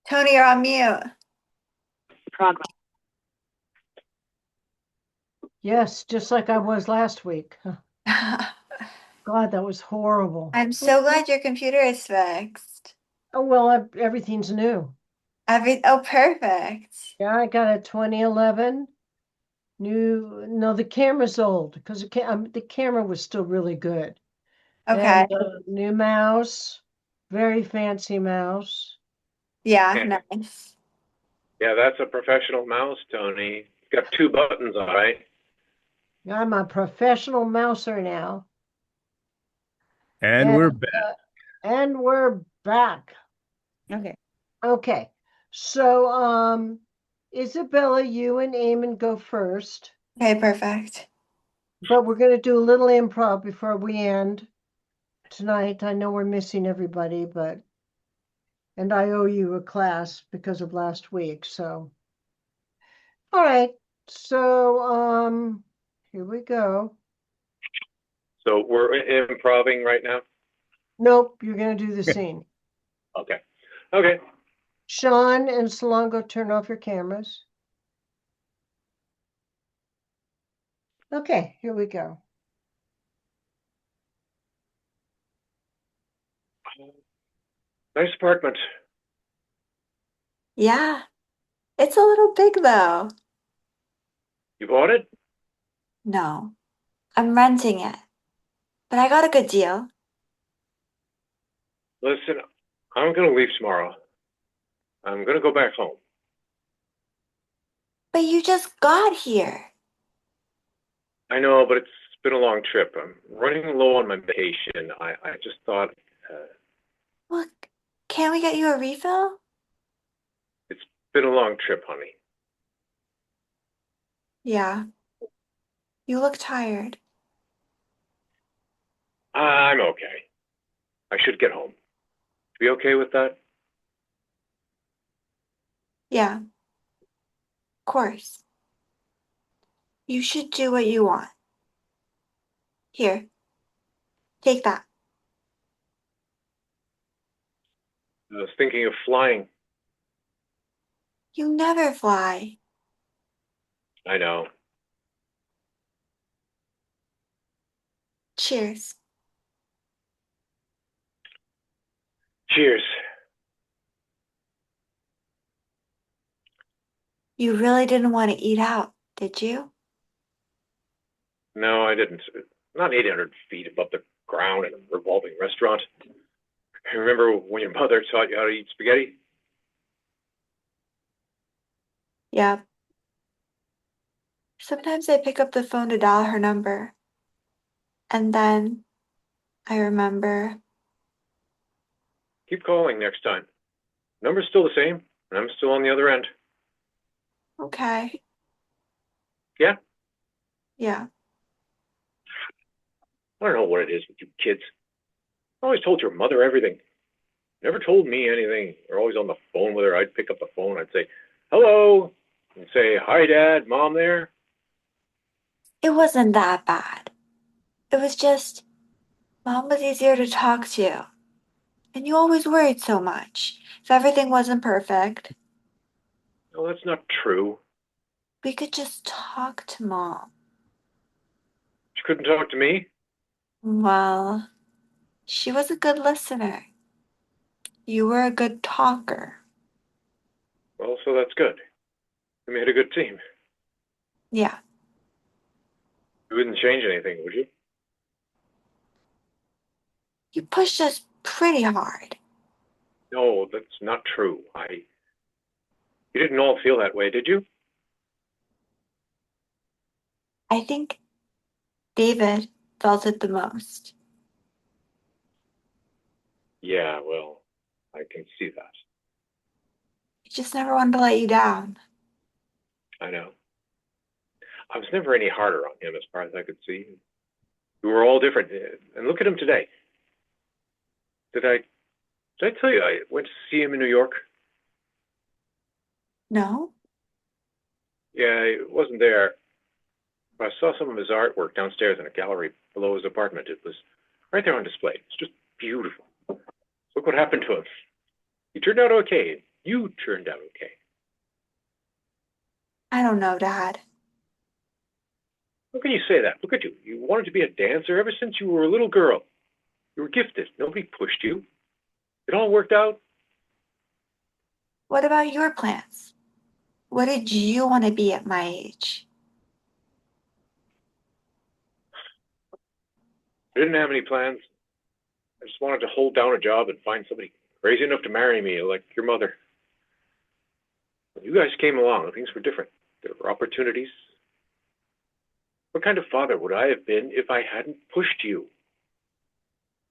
Tony, you're on mute. Progress. Yes, just like I was last week. God, that was horrible. I'm so glad your computer is fixed. Oh, well, everything's new. Oh, perfect. Yeah, I got a 2011 new. No, the camera's old because the camera was still really good. Okay. And new mouse, very fancy mouse. Yeah, nice. Yeah, that's a professional mouse, Tony. Got two buttons on it. I'm a professional mouser now. And we're back. And we're back. Okay. Okay. So, Isabella, you and Eamon go first, Okay, perfect. but we're going to do a little improv before we end tonight. I know we're missing everybody, and I owe you a class because of last week. So, all right. So, here we go. So we're improving right now? Nope, you're going to do the scene. Okay. Okay. Sean and Salongo, turn off your cameras. Okay, here we go. Nice apartment. Yeah, it's a little big though. You bought it? No, I'm renting it, but I got a good deal. Listen, I'm going to leave tomorrow. I'm going to go back home. But you just got here. I know, but it's been a long trip. I'm running low on my vacation. I just thought Look, can't we get you a refill? it's been a long trip, honey. Yeah, you look tired. I'm okay. I should get home. Be okay with that? Yeah, of course. You should do what you want. Here, take that. I was thinking of flying. You never fly. I know. Cheers. Cheers. You really didn't want to eat out, did you? No, I didn't. Not 800 feet above the ground in a revolving restaurant. I remember when your mother taught you how to eat spaghetti? Yeah. Sometimes I pick up the phone to dial her number. And then I remember. Keep calling next time. Number's still the same, and I'm still on the other end. Okay. Yeah? Yeah. I don't know what it is with you kids. I always told your mother everything. Never told me anything. You're always on the phone with her. I'd pick up the phone. I'd say, hello. And say, hi, Dad, Mom there. It wasn't that bad. It was just Mom was easier to talk to. And you always worried so much. If everything wasn't perfect, No, that's not true. we could just talk to Mom. She couldn't talk to me. Well, she was a good listener. You were a good talker. Well, so that's good. We made a good team. Yeah. You wouldn't change anything, would you? You pushed us pretty hard. No, that's not true. You didn't all feel that way, did you? I think David felt it the most. Yeah, well, I can see that. He just never wanted to let you down. I know. I was never any harder on him as far as I could see. We were all different. And look at him today. Did I tell you I went to see him in New York? No? Yeah, I wasn't there. I saw some of his artwork downstairs in a gallery below his apartment. It was right there on display. It's just beautiful. Look what happened to him. He turned out okay. You turned out okay. I don't know, Dad. How can you say that? Look at you. You wanted to be a dancer ever since you were a little girl. You were gifted. Nobody pushed you. It all worked out. What about your plans? What did you want to be at my age? I didn't have any plans. I just wanted to hold down a job and find somebody crazy enough to marry me, like your mother. When you guys came along, things were different. There were opportunities. What kind of father would I have been if I hadn't pushed you?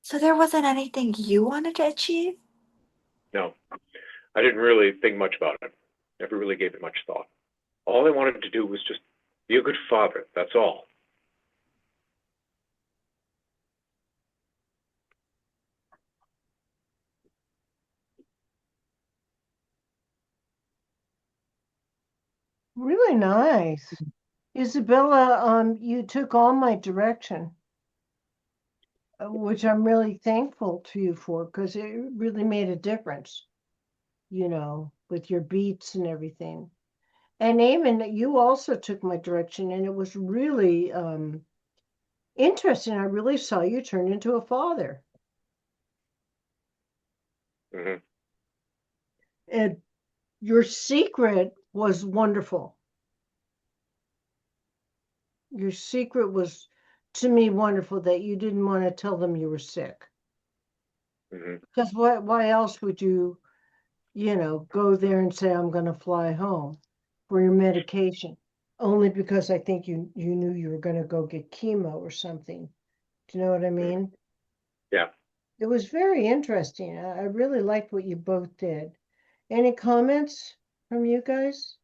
So there wasn't anything you wanted to achieve? No, I didn't really think much about it. Never really gave it much thought. All I wanted to do was just be a good father, that's all. Really nice. Isabella, you took all my direction, which I'm really thankful to you for because it really made a difference, with your beats and everything. And Eamon, you also took my direction, and it was really interesting. I really saw you turn into a father. Mm-hmm. And your secret was wonderful. Your secret was, to me, wonderful that you didn't want to tell them you were sick. Mm-hmm. Because why else would you, go there and say, I'm going to fly home for your medication? Only because I think you knew you were going to go get chemo or something. Do you know what I Mm-hmm. mean? Yeah. It was very interesting. I really liked what you both did. Any comments from you guys?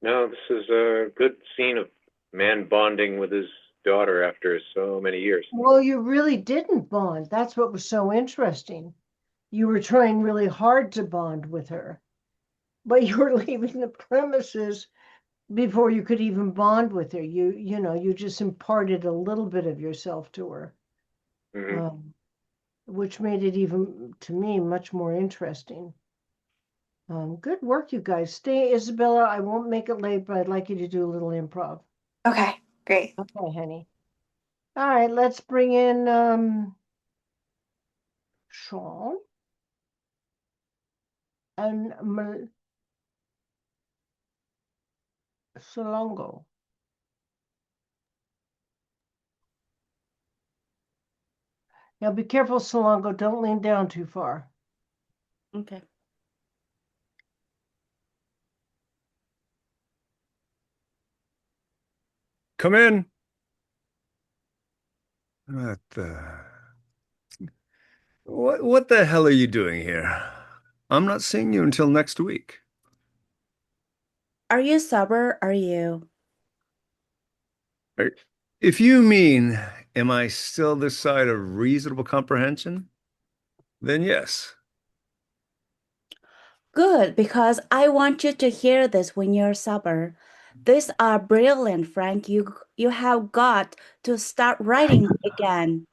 No, this is a good scene of man bonding with his daughter after so many years. Well, you really didn't bond. That's what was so interesting. You were trying really hard to bond with her, but you were leaving the premises before you could even bond with her. You just imparted a little bit of yourself to her, Mm-hmm. which made it even, to me, much more interesting. Good work, you guys. Stay, Isabella. I won't make it late, but I'd like you to do a little improv. Okay, great. Okay, honey. All right, let's bring in Sean and Solongo. Now be careful, Solongo. Don't lean down too far. Okay. Come in. What the what the hell are you doing here? I'm not seeing you until next week. Are you sober? Are you? Are- If you mean, am I still this side of reasonable comprehension? Then yes. Good, because I want you to hear this when you're sober. These are brilliant, Frank. You have got to start writing again.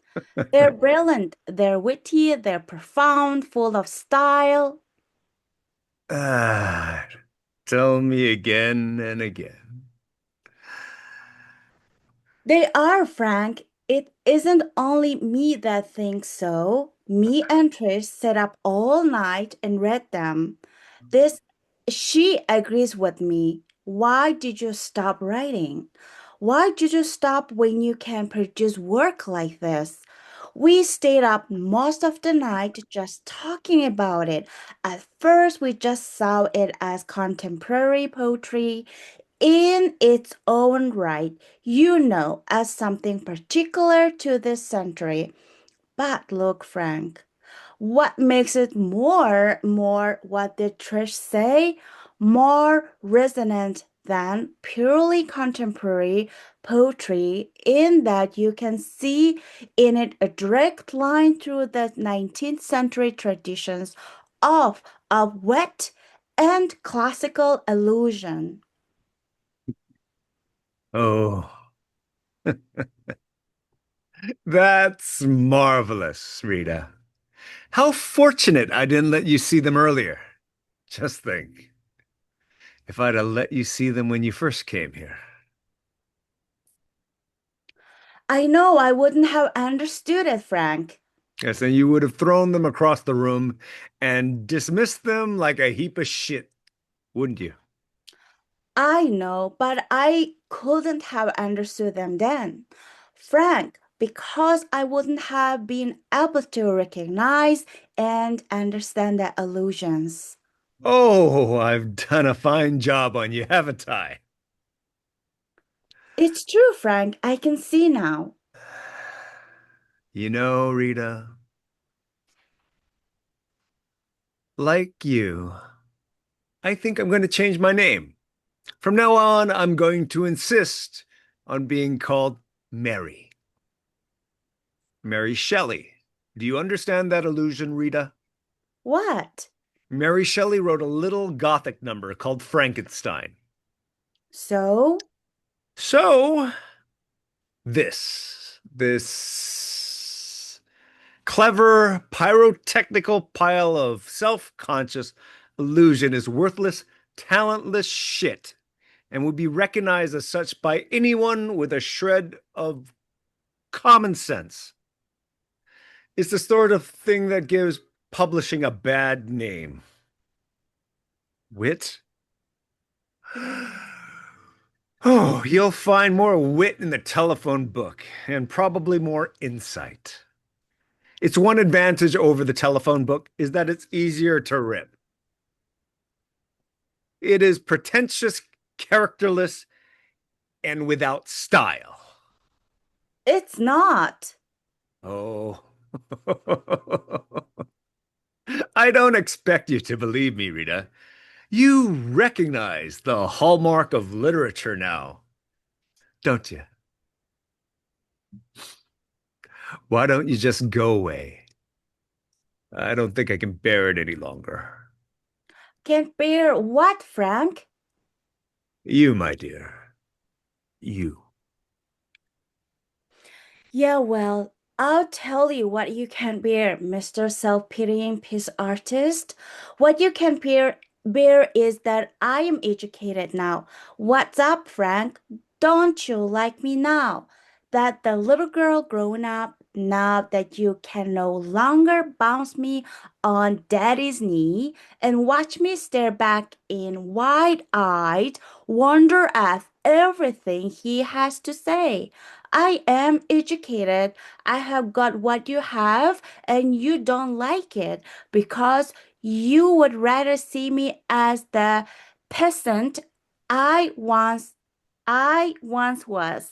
They're brilliant. They're witty. They're profound, full of style. Ah, tell me again and again. They are, Frank. It isn't only me that thinks so. Me and Trish sat up all night and read them. This, she agrees with me. Why did you stop writing? Why did you stop when you can produce work like this? We stayed up most of the night just talking about it. At first, we just saw it as contemporary poetry in its own right, as something particular to this century. But look, Frank, what makes it more, what did Trish say? More resonant than purely contemporary poetry, in that you can see in it a direct line through the 19th century traditions of a wet and classical allusion. Oh, that's marvelous, Rita. How fortunate I didn't let you see them earlier. Just think, if I'd have let you see them when you first came here. I know I wouldn't have understood it, Frank. Yes, and you would have thrown them across the room and dismissed them like a heap of shit, wouldn't you? I know, but I couldn't have understood them then. Frank, because I wouldn't have been able to recognize and understand their illusions. Oh, I've done a fine job on you, haven't I? It's true, Frank, I can see now. You know, Rita, like you, I think I'm going to change my name. From now on, I'm going to insist on being called Mary. Mary Shelley. Do you understand that illusion, Rita? What? Mary Shelley wrote a little Gothic number called Frankenstein. So? So, this clever pyrotechnical pile of self-conscious illusion is worthless, talentless shit and would be recognized as such by anyone with a shred of common sense. It's the sort of thing that gives publishing a bad name. Wit? Oh, you'll find more wit in the telephone book and probably more insight. Its one advantage over the telephone book is that it's easier to rip. It is pretentious, characterless, and without style. It's not. Oh. I don't expect you to believe me, Rita. You recognize the hallmark of literature now, don't you? Why don't you just go away? I don't think I can bear it any longer. Can't bear what, Frank? You, my dear, you. Yeah, well, I'll tell you what you can bear, Mr. Self-pitying piece artist. What you can bear is that I am educated now. What's up, Frank? Don't you like me now? That the little girl grown up, now that you can no longer bounce me on daddy's knee and watch me stare back in wide-eyed wonder at everything he has to say. I am educated. I have got what you have, and you don't like it because you would rather see me as the peasant I once I once was.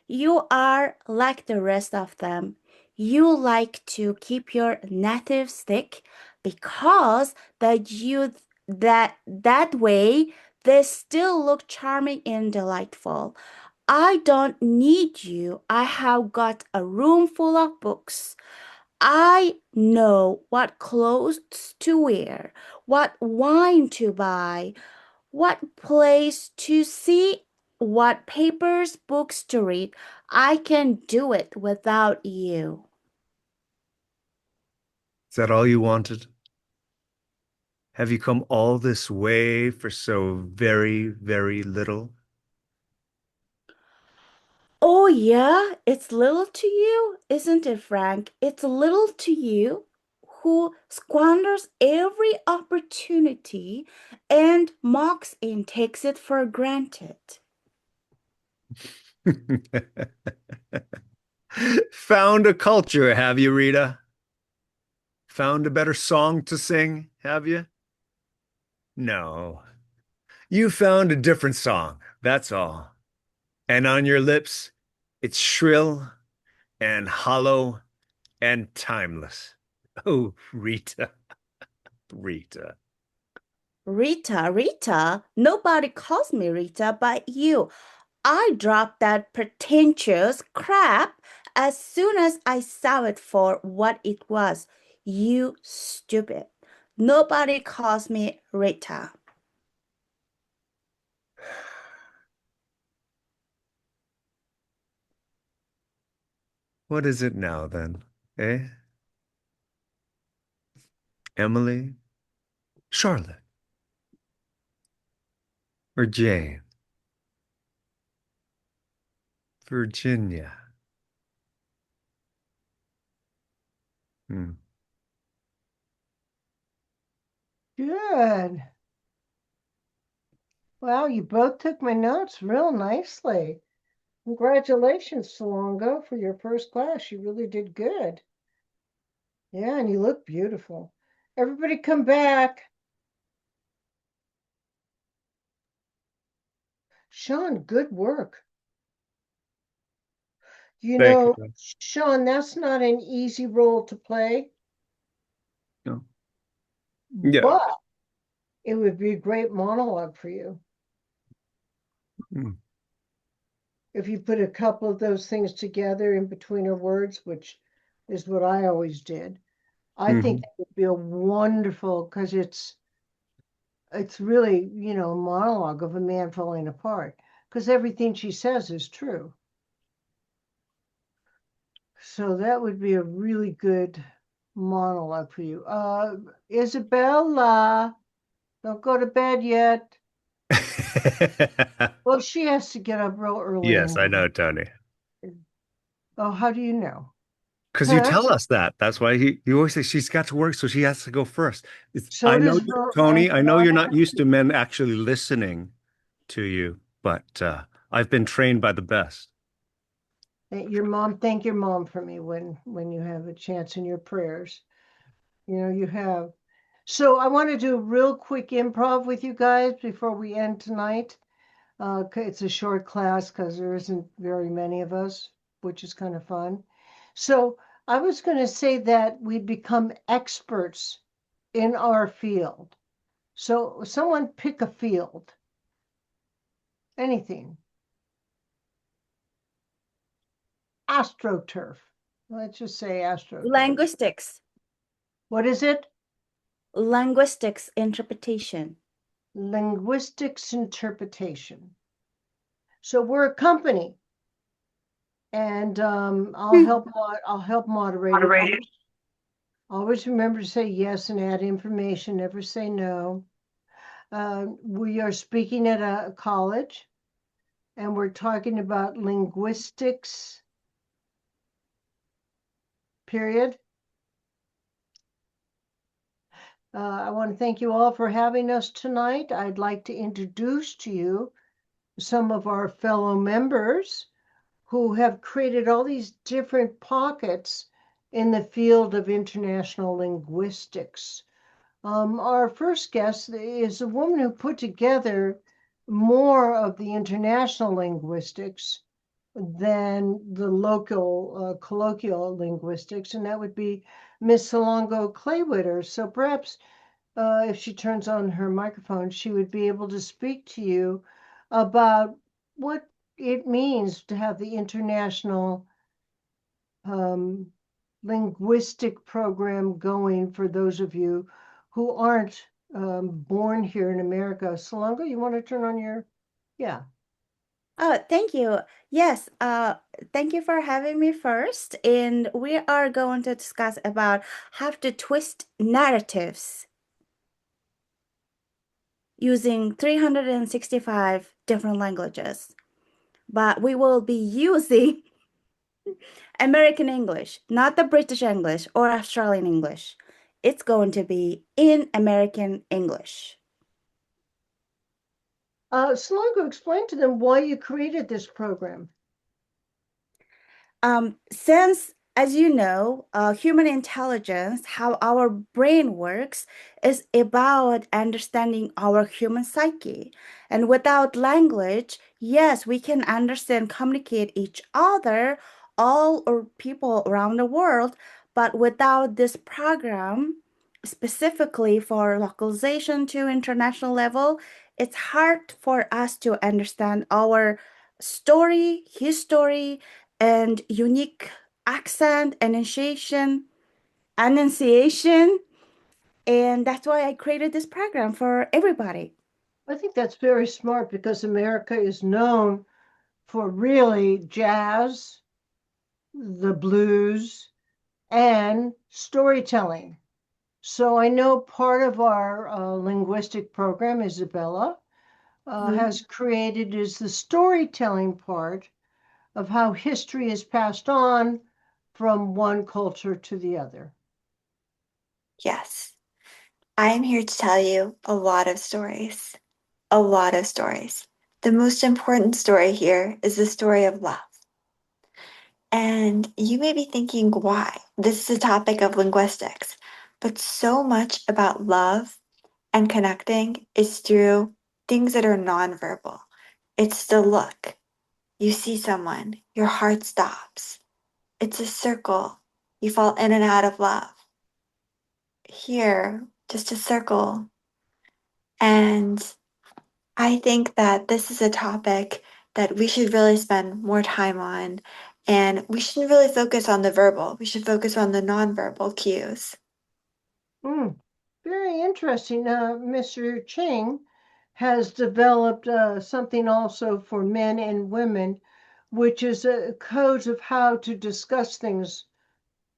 You are like the rest of them. You like to keep your native stick because that way they still look charming and delightful. I don't need you. I have got a room full of books. I know what clothes to wear, what wine to buy, what plays to see, what papers, books to read. I can do it without you. Is that all you wanted? Have you come all this way for so very, very little? Oh, yeah, it's little to you, isn't it, Frank? It's little to you who squanders every opportunity and mocks and takes it for granted. Found a culture, have you, Rita? Found a better song to sing, have you? No. You found a different song, that's all. And on your lips, it's shrill and hollow and timeless. Oh, Rita, Rita. Rita, Rita, nobody calls me Rita but you. I dropped that pretentious crap as soon as I saw it for what it was. You stupid. Nobody calls me Rita. What is it now, then? Eh? Emily, Charlotte, or Jane, Virginia. Hmm. Good. Wow, you both took my notes real nicely. Congratulations, Salongo, for your first class. You really did good. Yeah, and you look beautiful. Everybody come back. Sean, good work. You Thank know, you. Sean, that's not an easy role to play, No. Yeah. but it would be a great monologue for you Hmm. if you put a couple of those things together in between her words, which is what I always did. I think Mhm. that would be a wonderful because it's really, a monologue of a man falling apart because everything she says is true. So that would be a really good monologue for you. Isabella, don't go to bed yet. Well, she has to get up real early in the Yes, I morning. know, Tony. Oh, how do you know? Because you Huh? tell us that. That's why you always say she's got to work, so she has to go first. So I know, does her Tony, I know you're not mother. used to men actually listening to you, but I've been trained by the best. Your mom, thank your mom for me when you have a chance in your prayers. You have. So I want to do a real quick improv with you guys before we end tonight. It's a short class because there isn't very many of us, which is kind of fun. So I was going to say that we become experts in our field. So someone pick a field, anything. AstroTurf. Let's just say AstroTurf. Linguistics. What is it? Linguistics interpretation. Linguistics interpretation. So we're a company, and I'll help moderate it. Always remember to say yes and add information. Never say no. We are speaking at a college, and we're talking about linguistics. Period. I want to thank you all for having us tonight. I'd like to introduce to you some of our fellow members who have created all these different pockets in the field of international linguistics. Our first guest is a woman who put together more of the international linguistics than the local colloquial linguistics, and that would be Miss Salongo Claywitter. So perhaps if she turns on her microphone, she would be able to speak to you about what it means to have the international um, linguistic program going for those of you who aren't born here in America. Salongo, you want to turn on your, yeah. Oh, thank you. Yes, thank you for having me first. And we are going to discuss about how to twist narratives using 365 different languages. But we will be using American English, not the British English or Australian English. It's going to be in American English. Salongo, explain to them why you created this program. Since, as you know, human intelligence, how our brain works, is about understanding our human psyche. And without language, yes, we can understand, communicate each other, all or people around the world, but without this program, specifically for localization to international level, it's hard for us to understand our story, history, and unique accent, enunciation. And that's why I created this program for everybody. I think that's very smart because America is known for really jazz, the blues, and storytelling. So I know part of our linguistic program, Isabella, has created is the storytelling part of how history is passed on from one culture to the other. Yes, I am here to tell you a lot of stories. A lot of stories. The most important story here is the story of love. And you may be thinking, why? This is a topic of linguistics, but so much about love and connecting is through things that are nonverbal. It's the look. You see someone, your heart stops. It's a circle. You fall in and out of love. Here, just a circle. And I think that this is a topic that we should really spend more time on. And we shouldn't really focus on the verbal, we should focus on the nonverbal cues. Very interesting. Mr. Ching has developed something also for men and women, which is a codes of how to discuss things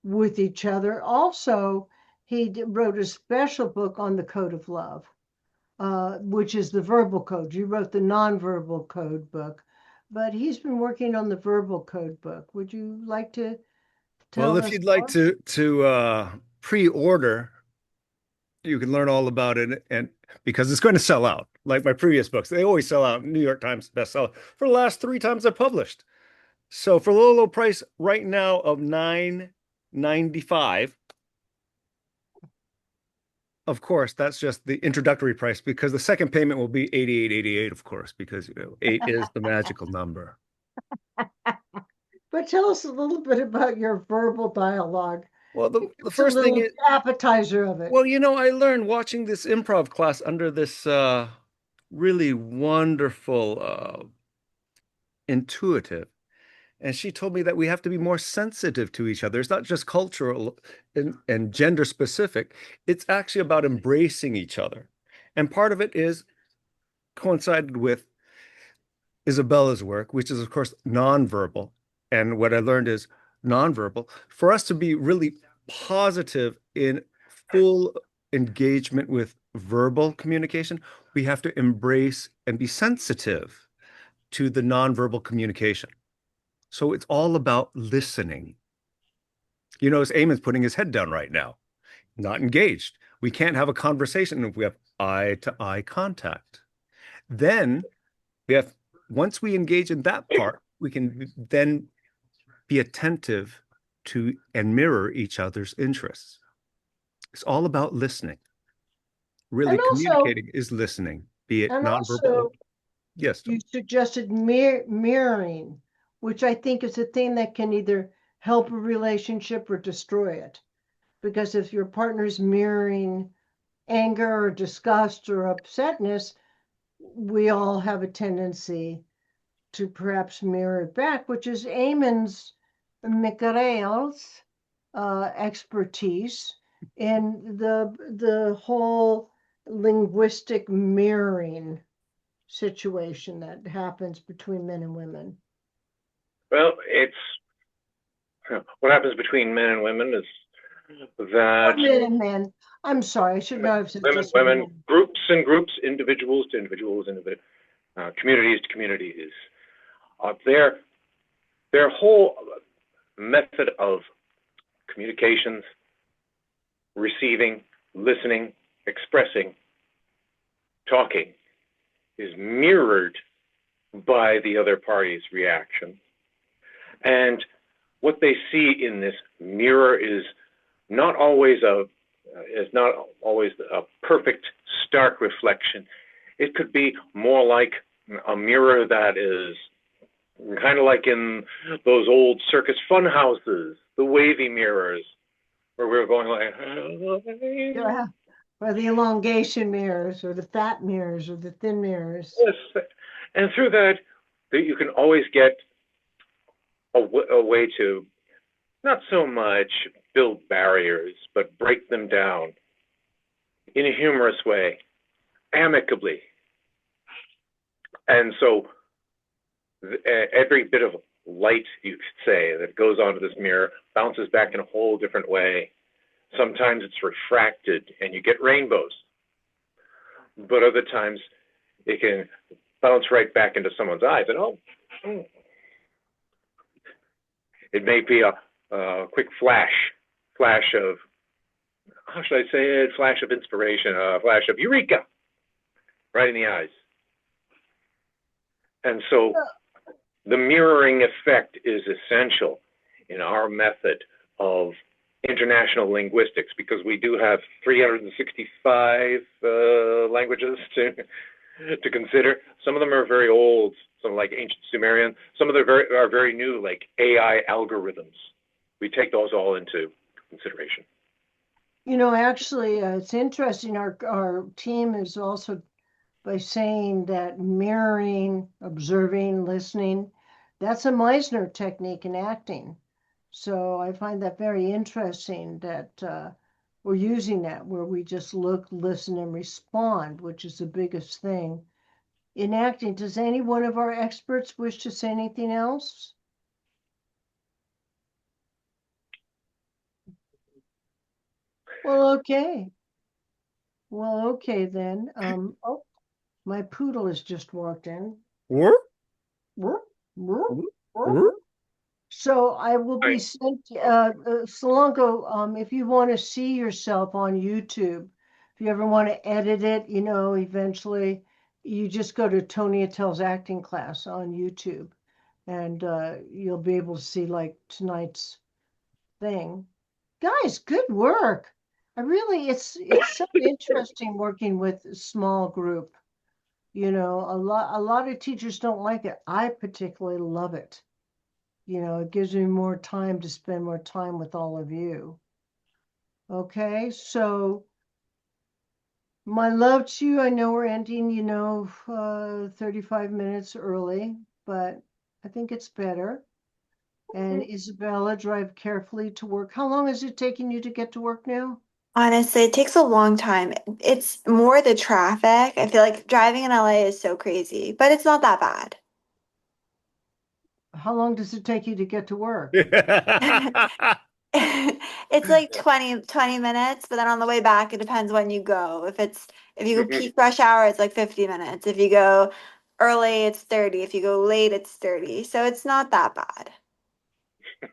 with each other. Also, he wrote a special book on the code of love, which is the verbal code. You wrote the nonverbal code book, but he's been working on the verbal code book. Would you like to Well, tell if us you'd like more? to pre-order, you can learn all about it, and because it's going to sell out, like my previous books, they always sell out. New York Times bestseller for the last 3 times I published. So for a low price right now of $9.95, of course, that's just the introductory price because the second payment will be $88.88, of course, because eight is the magical number. But tell us a little bit about your verbal dialogue. Well, Give the us a first thing little is, appetizer of it. well, I learned watching this improv class under this really wonderful intuitive. And she told me that we have to be more sensitive to each other. It's not just cultural and gender specific. It's actually about embracing each other. And part of it is coincided with Isabella's work, which is, of course, nonverbal. And what I learned is nonverbal. For us to be really positive in full engagement with verbal communication, we have to embrace and be sensitive to the nonverbal communication. So it's all about listening. As Eamon's putting his head down right now, not engaged. We can't have a conversation if we have eye to eye contact. Then if once we engage in that part, we can then be attentive to and mirror each other's interests. It's all about listening. Really And also, communicating is listening, be it and nonverbal. also, Yes. you suggested mirroring, which I think is a thing that can either help a relationship or destroy it. Because if your partner's mirroring anger or disgust or upsetness, we all have a tendency to perhaps mirror it back, which is Eamon's Michael's expertise in the whole linguistic mirroring situation that happens between men and women. Well, what happens between men and women is that Men and men. I'm sorry, I should not have said just women, men. groups and groups, individuals to individuals, communities to communities. Their whole method of communications, receiving, listening, expressing, talking is mirrored by the other party's reaction. And what they see in this mirror is not always a perfect, stark reflection. It could be more like a mirror that is kind of like in those old circus fun houses, the wavy mirrors, where we were going like, Yeah. Or the elongation mirrors, or the fat mirrors, or the thin mirrors. yes. And through that, you can always get a way to not so much build barriers, but break them down in a humorous way, amicably. And so every bit of light, you could say, that goes onto this mirror bounces back in a whole different way. Sometimes it's refracted and you get rainbows. But other times it can bounce right back into someone's eyes and it may be a quick flash of, how should I say it? Flash of inspiration, a flash of eureka, right in the eyes. And so the mirroring effect is essential in our method of international linguistics, because we do have 365 languages to consider. Some of them are very old, some like ancient Sumerian. Some of them are very new, like AI algorithms. We take those all into consideration. You know, actually, it's interesting. Our team is also, by saying that mirroring, observing, listening, that's a Meisner technique in acting. So I find that very interesting that we're using that, where we just look, listen, and respond, which is the biggest thing in acting. Does any one of our experts wish to say anything else? Well, okay. Well, okay then. Oh, my poodle has just walked in. Whoop, Whoop, whoop, whoop, whoop. whoop. So I will be Right. sent, Solanco, if you want to see yourself on YouTube, if you ever want to edit it, you know, eventually, you just go to Toni Attell's acting class on YouTube, and you'll be able to see like tonight's thing. Guys, good work. It's so interesting working with a small group. You know, a lot of teachers don't like it. I particularly love it. You know, it gives me more time to spend more time with all of you. Okay, so my love to you. I know we're ending, 35 minutes early, but I think it's better. And Isabella, drive carefully to work. How long is it taking you to get to work now? Honestly, it takes a long time. It's more the traffic. I feel like driving in LA is so crazy, but it's not that bad. How long does it take you to get to work? It's like 20 minutes, but then on the way back, it depends when you go. If you go peak rush hour, it's like 50 minutes. If you go early, it's 30. If you go late, it's 30. So it's not that bad.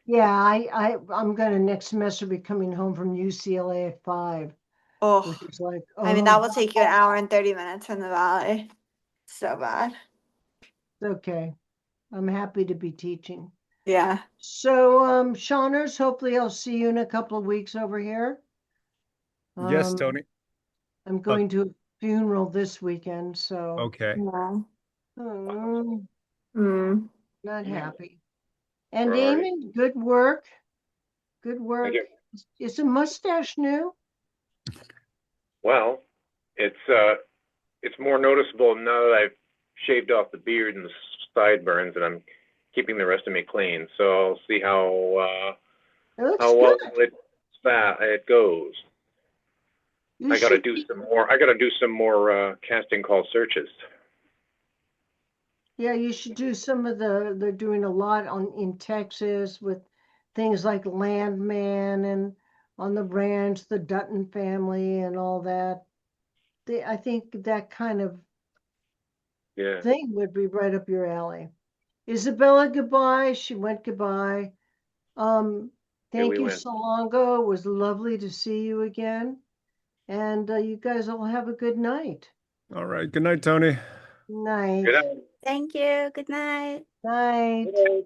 Yeah, I'm gonna next semester be coming home from UCLA at 5, Oh, which is like, I mean, oh, that will take you an hour and 30 minutes from the valley. So bad. okay. I'm happy to be teaching. Yeah. So, Shawners, hopefully I'll see you in a couple of weeks over here. Yes, Um, Toni. I'm going to a funeral this weekend, so Okay. Yeah. mm, Mm. not happy. And Right. Damon, good work. Good Thank work. you. Is the mustache new? Well, it's more noticeable now that I've shaved off the beard and the sideburns, and I'm keeping the rest of me clean. So I'll see It looks how well good. it goes. You I got to should do keep, some more. I got to do some more casting call searches. yeah, you should do some of they're doing a lot in Texas with things like Landman and on the ranch, the Dutton family and all that. I think that kind of Yeah, thing would be right up your alley. Isabella, goodbye. She went goodbye. Um, here thank we you, went. Solongo. It was lovely to see you again. And you guys all have a good night. All right. Good night, Toni. Good Night. night. Thank you. Good night. Good Night. night.